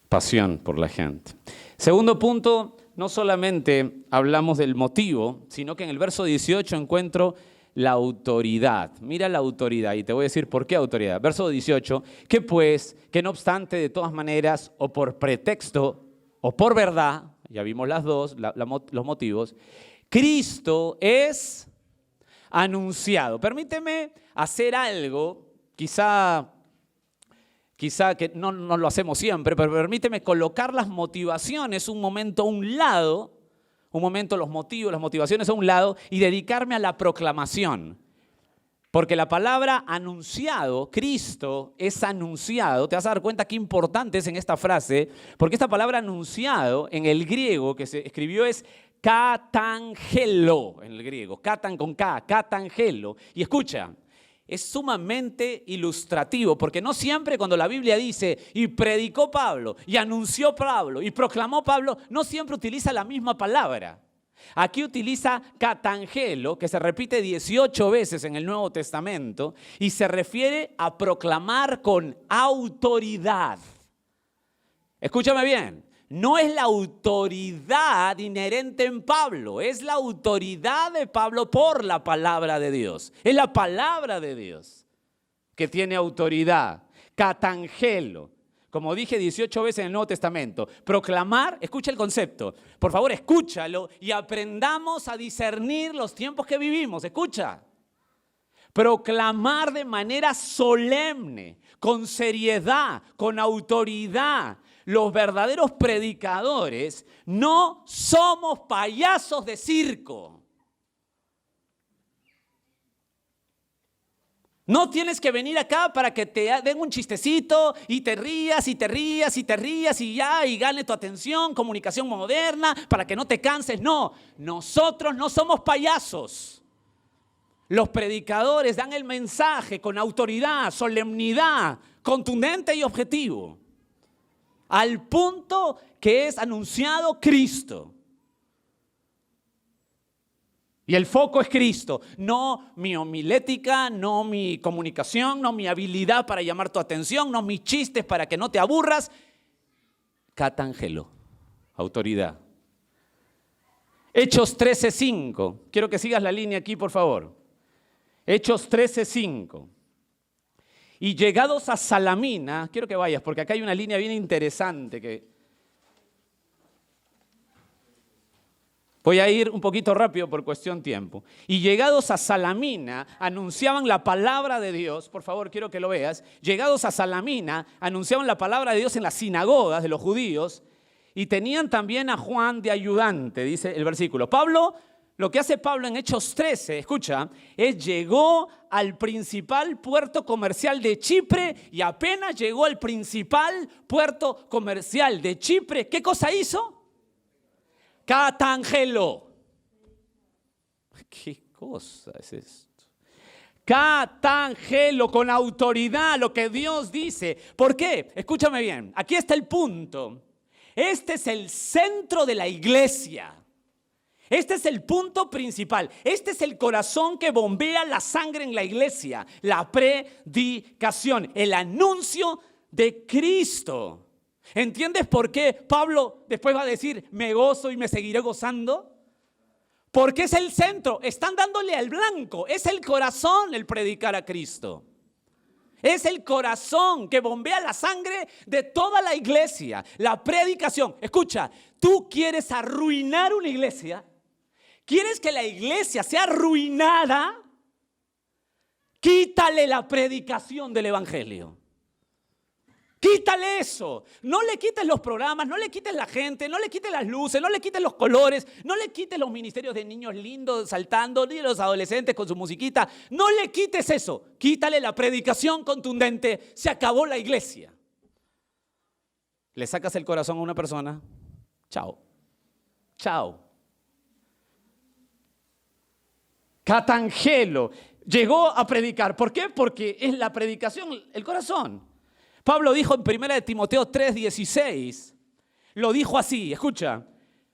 Pasión por la gente. Segundo punto, no solamente hablamos del motivo, sino que en el verso 18 encuentro la autoridad. Mira la autoridad y te voy a decir por qué autoridad. Verso 18, que pues, que no obstante, de todas maneras, o por pretexto, o por verdad, ya vimos las dos, los motivos, Cristo es anunciado. Permíteme hacer algo, quizá que no lo hacemos siempre, pero permíteme colocar las motivaciones un momento a un lado, un momento los motivos, las motivaciones a un lado y dedicarme a la proclamación. Porque la palabra anunciado, Cristo es anunciado, te vas a dar cuenta qué importante es en esta frase, porque esta palabra anunciado en el griego que se escribió es katangelo, en el griego, katan con K, katangelo. Y escucha, es sumamente ilustrativo, porque no siempre cuando la Biblia dice y predicó Pablo, y anunció Pablo, y proclamó Pablo, no siempre utiliza la misma palabra. Aquí utiliza katangelo, que se repite 18 veces en el Nuevo Testamento, y se refiere a proclamar con autoridad. Escúchame bien. No es la autoridad inherente en Pablo, es la autoridad de Pablo por la palabra de Dios. Es la palabra de Dios que tiene autoridad. Katangelo, como dije 18 veces en el Nuevo Testamento. Proclamar, escucha el concepto. Por favor, escúchalo y aprendamos a discernir los tiempos que vivimos. Escucha. Proclamar de manera solemne, con seriedad, con autoridad. Los verdaderos predicadores no somos payasos de circo. No tienes que venir acá para que te den un chistecito y te rías y te rías y te rías y ya y gane tu atención, comunicación moderna, para que no te canses. No, nosotros no somos payasos. Los predicadores dan el mensaje con autoridad, solemnidad, contundente y objetivo. Al punto que es anunciado Cristo. Y el foco es Cristo, no mi homilética, no mi comunicación, no mi habilidad para llamar tu atención, no mis chistes para que no te aburras. Katangelo, autoridad. Hechos 13:5. Quiero que sigas la línea aquí, por favor. Hechos 13:5. Y llegados a Salamina, quiero que vayas porque acá hay una línea bien interesante que voy a ir un poquito rápido por cuestión de tiempo. Y llegados a Salamina, anunciaban la palabra de Dios. Por favor, quiero que lo veas. Llegados a Salamina, anunciaban la palabra de Dios en las sinagogas de los judíos y tenían también a Juan de ayudante, dice el versículo. Lo que hace Pablo en Hechos 13, escucha, llegó al principal puerto comercial de Chipre y apenas llegó al principal puerto comercial de Chipre, ¿qué cosa hizo? Katangelo. ¿Qué cosa es esto? Katangelo, con autoridad, lo que Dios dice. ¿Por qué? Escúchame bien, aquí está el punto. Este es el centro de la iglesia. Este es el punto principal. Este es el corazón que bombea la sangre en la iglesia. La predicación, el anuncio de Cristo. ¿Entiendes por qué Pablo después va a decir, me gozo y me seguiré gozando? Porque es el centro. Están dándole al blanco. Es el corazón el predicar a Cristo. Es el corazón que bombea la sangre de toda la iglesia. La predicación. Escucha, tú quieres arruinar una iglesia. ¿Quieres que la iglesia sea arruinada? Quítale la predicación del evangelio. Quítale eso. No le quites los programas, no le quites la gente, no le quites las luces, no le quites los colores, no le quites los ministerios de niños lindos saltando, ni los adolescentes con su musiquita. No le quites eso. Quítale la predicación contundente. Se acabó la iglesia. Le sacas el corazón a una persona. Chao. Chao. Catangelo. Llegó a predicar. ¿Por qué? Porque es la predicación, el corazón. Pablo dijo en 1 Timoteo 3:16, lo dijo así, escucha.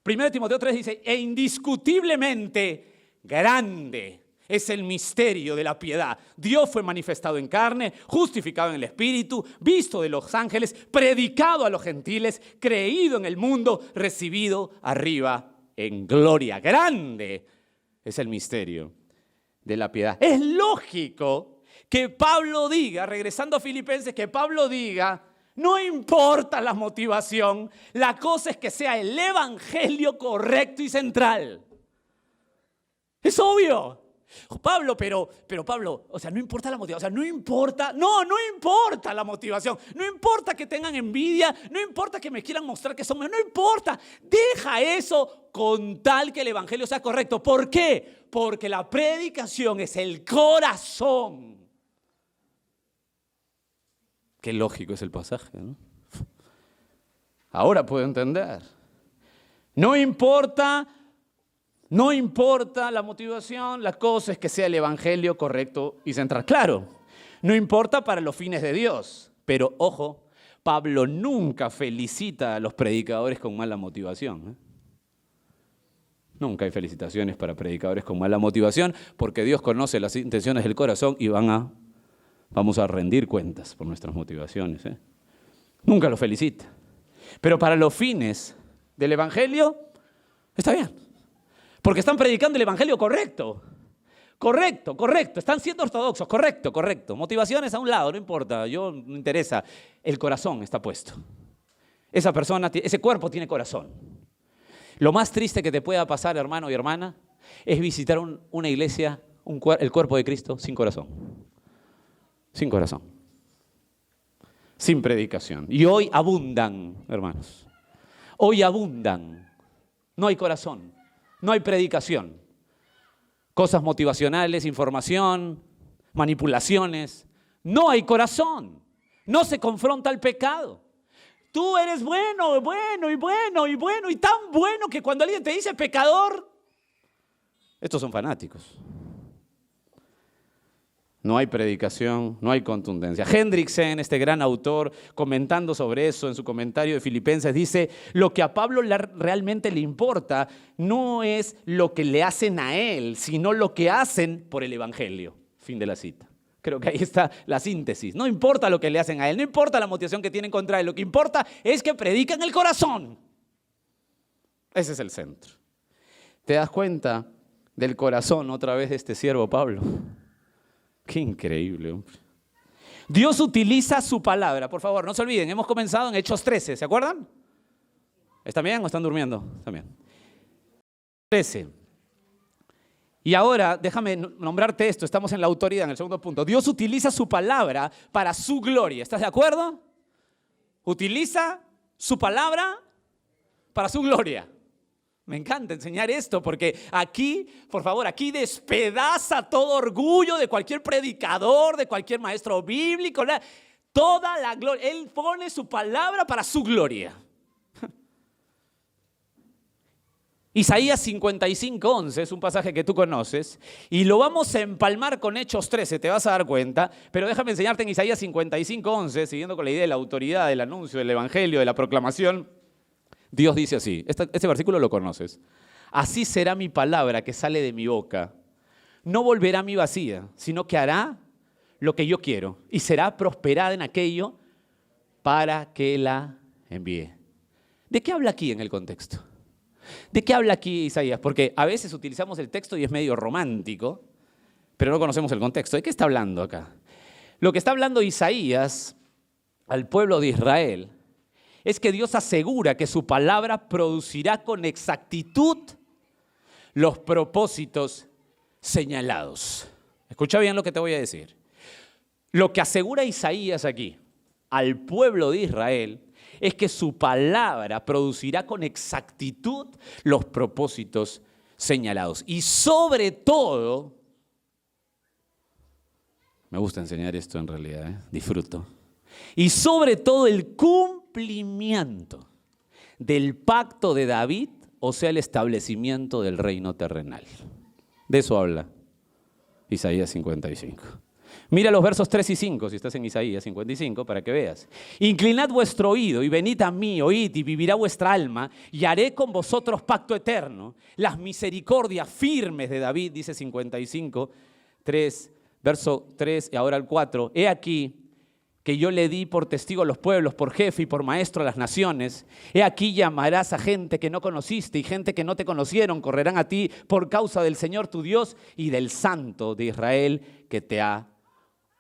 1 Timoteo 3:16, e indiscutiblemente grande es el misterio de la piedad. Dios fue manifestado en carne, justificado en el Espíritu, visto de los ángeles, predicado a los gentiles, creído en el mundo, recibido arriba en gloria. Grande es el misterio de la piedad. Es lógico que Pablo diga, regresando a Filipenses, que Pablo diga, no importa la motivación, la cosa es que sea el evangelio correcto y central. Es obvio. Pablo, pero Pablo, o sea, no importa la motivación, o sea, no importa la motivación, no importa que tengan envidia, no importa que me quieran mostrar que son mejores, no importa, deja eso con tal que el evangelio sea correcto. ¿Por qué? Porque la predicación es el corazón. Qué lógico es el pasaje, ¿no? Ahora puedo entender. No importa la motivación, la cosa es que sea el evangelio correcto y central. Claro, no importa para los fines de Dios, pero ojo, Pablo nunca felicita a los predicadores con mala motivación, ¿eh? Nunca hay felicitaciones para predicadores con mala motivación, porque Dios conoce las intenciones del corazón y vamos a rendir cuentas por nuestras motivaciones, ¿eh? Nunca los felicita. Pero para los fines del evangelio, está bien. Porque están predicando el evangelio correcto. Correcto. Están siendo ortodoxos. Correcto. Motivaciones a un lado, no importa. No me interesa. El corazón está puesto. Esa persona, ese cuerpo tiene corazón. Lo más triste que te pueda pasar, hermano y hermana, es visitar una iglesia, el cuerpo de Cristo, sin corazón. Sin corazón. Sin predicación. Y hoy abundan, hermanos. Hoy abundan. No hay corazón. No hay predicación. Cosas motivacionales, información, manipulaciones. No hay corazón. No se confronta el pecado. Tú eres bueno y tan bueno que cuando alguien te dice pecador, estos son fanáticos. No hay predicación, no hay contundencia. Hendrickson, este gran autor, comentando sobre eso en su comentario de Filipenses, dice, lo que a Pablo realmente le importa no es lo que le hacen a él, sino lo que hacen por el evangelio. Fin de la cita. Creo que ahí está la síntesis. No importa lo que le hacen a él, no importa la motivación que tienen contra él, lo que importa es que predican el corazón. Ese es el centro. ¿Te das cuenta del corazón otra vez de este siervo Pablo? Qué increíble, hombre. Dios utiliza su palabra. Por favor, no se olviden, hemos comenzado en Hechos 13, ¿se acuerdan? ¿Están bien o están durmiendo? Están bien. 13. Y ahora, déjame nombrarte esto, estamos en la autoridad, en el segundo punto. Dios utiliza su palabra para su gloria. ¿Estás de acuerdo? Utiliza su palabra para su gloria. Me encanta enseñar esto porque aquí, por favor, aquí despedaza todo orgullo de cualquier predicador, de cualquier maestro bíblico. Toda la gloria. Él pone su palabra para su gloria. Isaías 55:11 es un pasaje que tú conoces y lo vamos a empalmar con Hechos 13, te vas a dar cuenta, pero déjame enseñarte en Isaías 55:11, siguiendo con la idea de la autoridad, del anuncio, del evangelio, de la proclamación. Dios dice así, este versículo lo conoces. Así será mi palabra que sale de mi boca. No volverá a mí vacía, sino que hará lo que yo quiero y será prosperada en aquello para que la envíe. ¿De qué habla aquí en el contexto? ¿De qué habla aquí Isaías? Porque a veces utilizamos el texto y es medio romántico, pero no conocemos el contexto. ¿De qué está hablando acá? Lo que está hablando Isaías al pueblo de Israel es que Dios asegura que su palabra producirá con exactitud los propósitos señalados. Escucha bien lo que te voy a decir. Lo que asegura Isaías aquí al pueblo de Israel es que su palabra producirá con exactitud los propósitos señalados. Y sobre todo, me gusta enseñar esto en realidad, disfruto. Y sobre todo el cumplimiento del pacto de David, o sea, el establecimiento del reino terrenal. De eso habla Isaías 55. Mira los versos 3 y 5, si estás en Isaías 55, para que veas. Inclinad vuestro oído y venid a mí, oíd y vivirá vuestra alma, y haré con vosotros pacto eterno. Las misericordias firmes de David, dice 55, 3, verso 3 y ahora el 4. He aquí que yo le di por testigo a los pueblos, por jefe y por maestro a las naciones. He aquí llamarás a gente que no conociste y gente que no te conocieron, correrán a ti por causa del Señor tu Dios y del Santo de Israel que te ha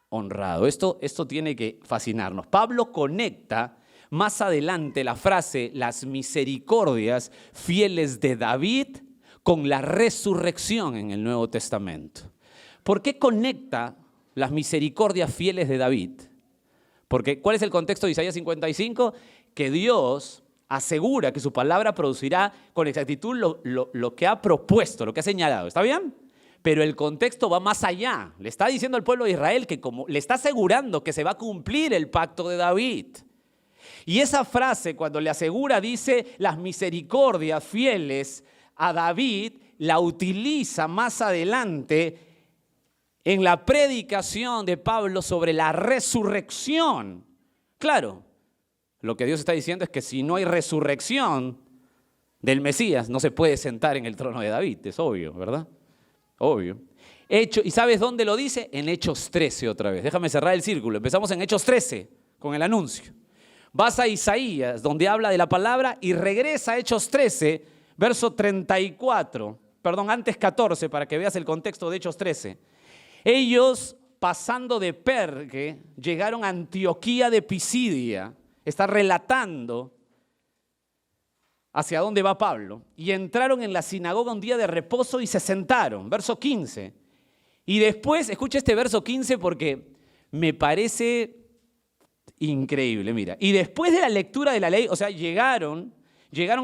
honrado. Esto tiene que fascinarnos. Pablo conecta más adelante la frase las misericordias fieles de David con la resurrección en el Nuevo Testamento. ¿Por qué conecta las misericordias fieles de David? Porque ¿cuál es el contexto de Isaías 55? Que Dios asegura que su palabra producirá con exactitud lo que ha propuesto, lo que ha señalado. ¿Está bien? Pero el contexto va más allá. Le está diciendo al pueblo de Israel que como le está asegurando que se va a cumplir el pacto de David. Y esa frase, cuando le asegura, dice las misericordias fieles a David, la utiliza más adelante en la predicación de Pablo sobre la resurrección. Claro, lo que Dios está diciendo es que si no hay resurrección del Mesías, no se puede sentar en el trono de David. Es obvio, ¿verdad? Obvio. ¿Y sabes dónde lo dice? En Hechos 13 otra vez. Déjame cerrar el círculo. Empezamos en Hechos 13 con el anuncio. Vas a Isaías, donde habla de la palabra, y regresa a Hechos 13, verso 34. Perdón, antes 14, para que veas el contexto de Hechos 13. Ellos, pasando de Perge, llegaron a Antioquía de Pisidia. Está relatando hacia dónde va Pablo. Y entraron en la sinagoga un día de reposo y se sentaron. Verso 15. Y después, escucha este verso 15 porque me parece increíble. Mira, y después de la lectura de la ley, o sea, llegaron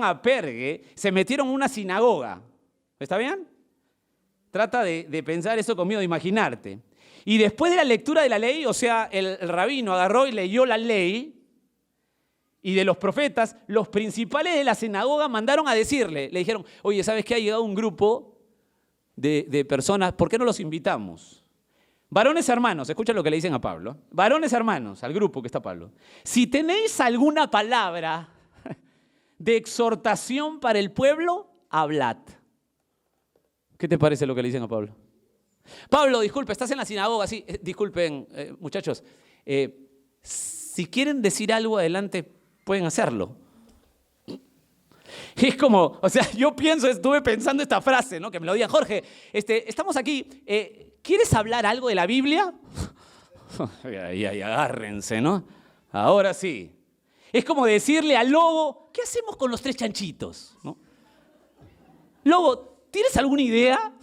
a Perge, se metieron en una sinagoga. ¿Está bien? Trata de pensar eso conmigo, de imaginarte. Y después de la lectura de la ley, o sea, el rabino agarró y leyó la ley, y de los profetas, los principales de la sinagoga mandaron a decirle, le dijeron, oye, ¿sabes qué? Ha llegado un grupo de personas, ¿por qué no los invitamos? Varones hermanos, escucha lo que le dicen a Pablo. Varones hermanos, al grupo que está Pablo. Si tenéis alguna palabra de exhortación para el pueblo, hablad. ¿Qué te parece lo que le dicen a Pablo? Pablo, disculpe, estás en la sinagoga, sí, disculpen, muchachos, si quieren decir algo adelante, pueden hacerlo. Es como, o sea, estuve pensando esta frase, ¿no? Que me lo diga Jorge, estamos aquí, ¿quieres hablar algo de la Biblia? Y agárrense, ¿no? Ahora sí. Es como decirle al lobo, ¿qué hacemos con los 3 chanchitos? ¿No? Lobo, ¿tienes alguna idea?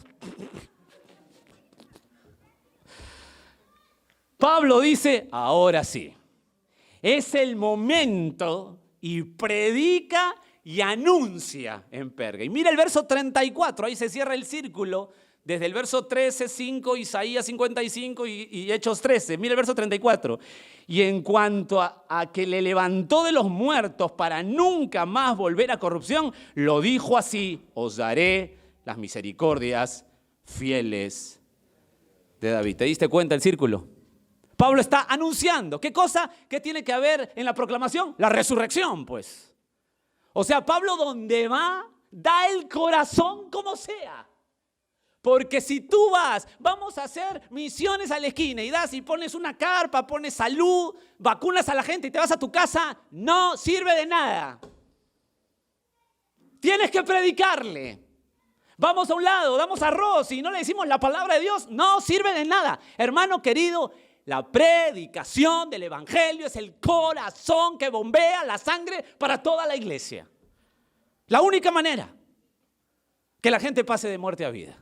Pablo dice, ahora sí. Es el momento y predica y anuncia en Perga. Y mira el verso 34, ahí se cierra el círculo, desde el verso 13, 5, Isaías 55 y Hechos 13. Mira el verso 34. Y en cuanto a que le levantó de los muertos para nunca más volver a corrupción, lo dijo así, os daré las misericordias fieles de David. ¿Te diste cuenta el círculo? Pablo está anunciando. ¿Qué cosa? ¿Qué tiene que haber en la proclamación? La resurrección, pues. O sea, Pablo donde va, da el corazón como sea. Porque si tú vamos a hacer misiones a la esquina y das y pones una carpa, pones salud, vacunas a la gente y te vas a tu casa, no sirve de nada. Tienes que predicarle. Vamos a un lado, damos arroz y no le decimos la palabra de Dios, no sirve de nada. Hermano querido, la predicación del evangelio es el corazón que bombea la sangre para toda la iglesia. La única manera que la gente pase de muerte a vida.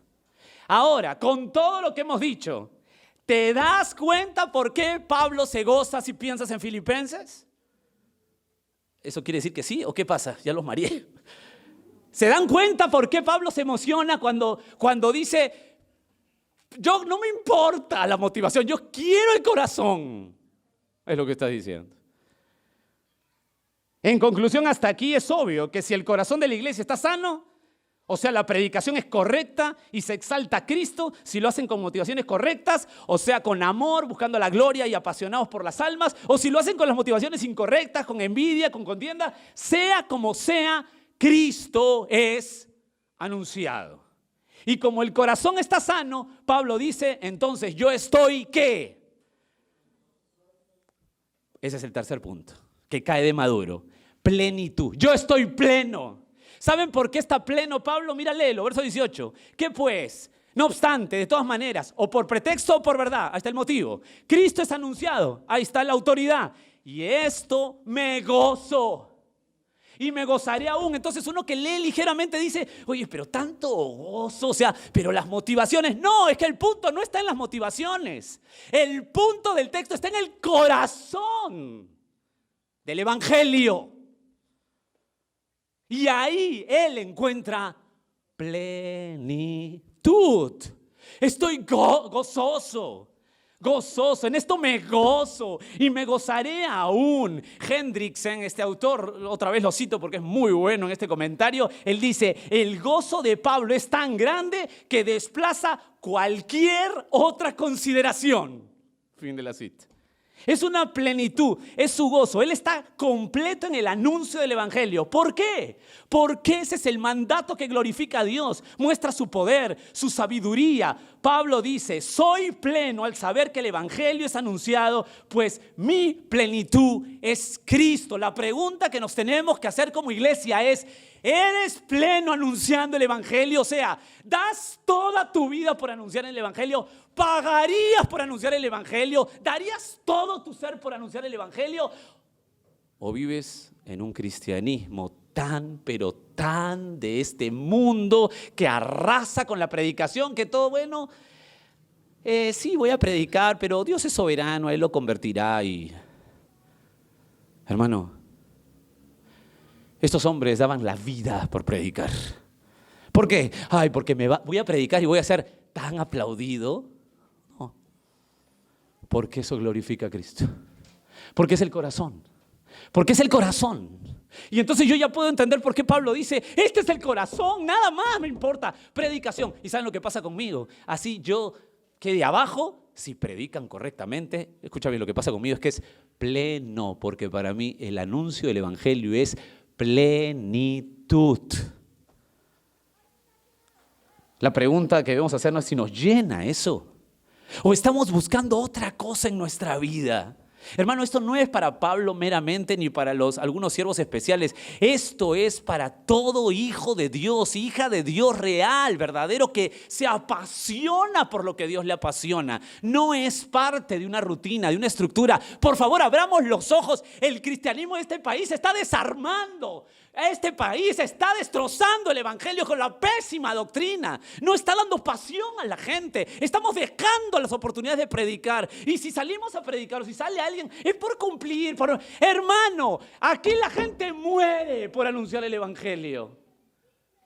Ahora, con todo lo que hemos dicho, ¿te das cuenta por qué Pablo se goza si piensas en Filipenses? ¿Eso quiere decir que sí o qué pasa? Ya los mareé. ¿Se dan cuenta por qué Pablo se emociona cuando dice, yo no me importa la motivación, yo quiero el corazón? Es lo que está diciendo. En conclusión, hasta aquí es obvio que si el corazón de la iglesia está sano, O sea, la predicación es correcta y se exalta a Cristo si lo hacen con motivaciones correctas, o sea, con amor, buscando la gloria y apasionados por las almas, o si lo hacen con las motivaciones incorrectas, con envidia, con contienda, sea como sea, Cristo es anunciado. Y como el corazón está sano, Pablo dice, entonces yo estoy, ¿qué? Ese es el tercer punto, que cae de maduro. Plenitud. Yo estoy pleno. ¿Saben por qué está pleno Pablo? Mira, léelo, verso 18. ¿Qué pues? No obstante, de todas maneras, o por pretexto o por verdad, ahí está el motivo. Cristo es anunciado, ahí está la autoridad. Y esto me gozo. Y me gozaré aún. Entonces uno que lee ligeramente dice, oye, pero tanto gozo, o sea, pero las motivaciones. No, es que el punto no está en las motivaciones. El punto del texto está en el corazón del evangelio. Y ahí él encuentra plenitud. Estoy gozoso. Gozoso, en esto me gozo y me gozaré aún. Hendrickson, este autor, otra vez lo cito porque es muy bueno en este comentario, él dice, el gozo de Pablo es tan grande que desplaza cualquier otra consideración. Fin de la cita. Es una plenitud, es su gozo. Él está completo en el anuncio del evangelio. ¿Por qué? Porque ese es el mandato que glorifica a Dios, muestra su poder, su sabiduría. Pablo dice, soy pleno al saber que el evangelio es anunciado, pues mi plenitud es Cristo. La pregunta que nos tenemos que hacer como iglesia es, ¿eres pleno anunciando el evangelio? O sea, ¿das toda tu vida por anunciar el evangelio? ¿Pagarías por anunciar el evangelio? ¿Darías todo tu ser por anunciar el evangelio? ¿O vives en un cristianismo tan, pero tan de este mundo que arrasa con la predicación, que todo bueno, sí voy a predicar, pero Dios es soberano, Él lo convertirá y... Hermano, estos hombres daban la vida por predicar. ¿Por qué? Ay, porque voy a predicar y voy a ser tan aplaudido. No, porque eso glorifica a Cristo. Porque es el corazón. Porque es el corazón. Y entonces yo ya puedo entender por qué Pablo dice, este es el corazón, nada más me importa. Predicación. ¿Y saben lo que pasa conmigo? Así yo quede abajo, si predican correctamente, escucha bien, lo que pasa conmigo es que es pleno, porque para mí el anuncio del evangelio es plenitud. La pregunta que debemos hacernos es si nos llena eso o estamos buscando otra cosa en nuestra vida. Hermano, esto no es para Pablo meramente ni para algunos siervos especiales. Esto es para todo hijo de Dios, hija de Dios real, verdadero, que se apasiona por lo que Dios le apasiona. No es parte de una rutina, de una estructura. Por favor, abramos los ojos. El cristianismo de este país se está desarmando. Este país está destrozando el evangelio con la pésima doctrina. No está dando pasión a la gente. Estamos dejando las oportunidades de predicar. Y si salimos a predicar o si sale alguien, es por cumplir. Hermano, aquí la gente muere por anunciar el evangelio.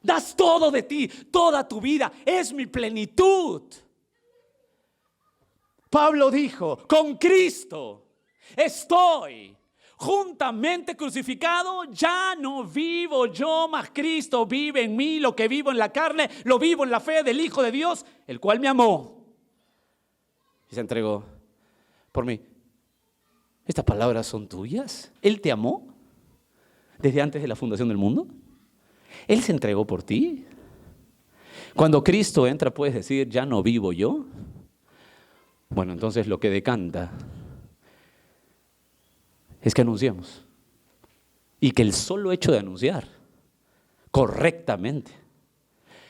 Das todo de ti, toda tu vida. Es mi plenitud. Pablo dijo, con Cristo estoy juntamente crucificado, ya no vivo yo, mas Cristo vive en mí. Lo que vivo en la carne, lo vivo en la fe del Hijo de Dios, el cual me amó y se entregó por mí. ¿Estas palabras son tuyas? ¿Él te amó desde antes de la fundación del mundo? ¿Él se entregó por ti? Cuando Cristo entra, puedes decir, ya no vivo yo. Bueno, entonces lo que decanta es que anunciemos y que el solo hecho de anunciar correctamente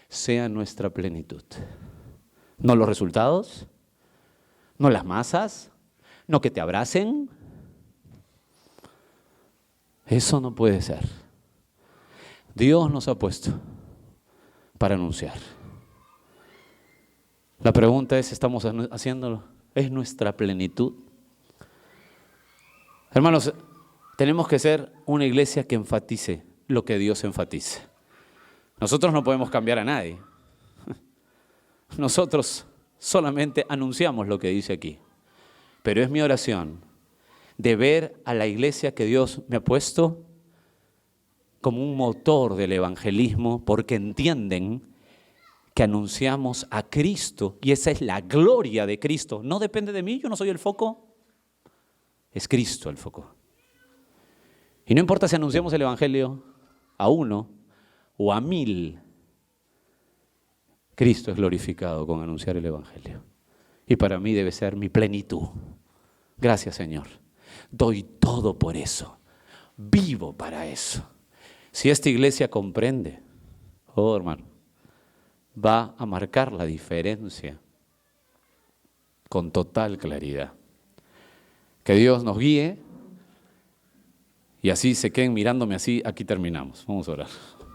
sea nuestra plenitud. No los resultados, no las masas, no que te abracen. Eso no puede ser. Dios nos ha puesto para anunciar. La pregunta es, ¿estamos haciéndolo? ¿Es nuestra plenitud? Hermanos, tenemos que ser una iglesia que enfatice lo que Dios enfatice. Nosotros no podemos cambiar a nadie. Nosotros solamente anunciamos lo que dice aquí. Pero es mi oración de ver a la iglesia que Dios me ha puesto como un motor del evangelismo porque entienden que anunciamos a Cristo y esa es la gloria de Cristo. No depende de mí, yo no soy el foco, es Cristo el foco. Y no importa si anunciamos el evangelio a 1 o a 1000, Cristo es glorificado con anunciar el evangelio. Y para mí debe ser mi plenitud. Gracias, Señor. Doy todo por eso. Vivo para eso. Si esta iglesia comprende, oh hermano, va a marcar la diferencia con total claridad. Que Dios nos guíe y así se queden mirándome así, aquí terminamos. Vamos a orar.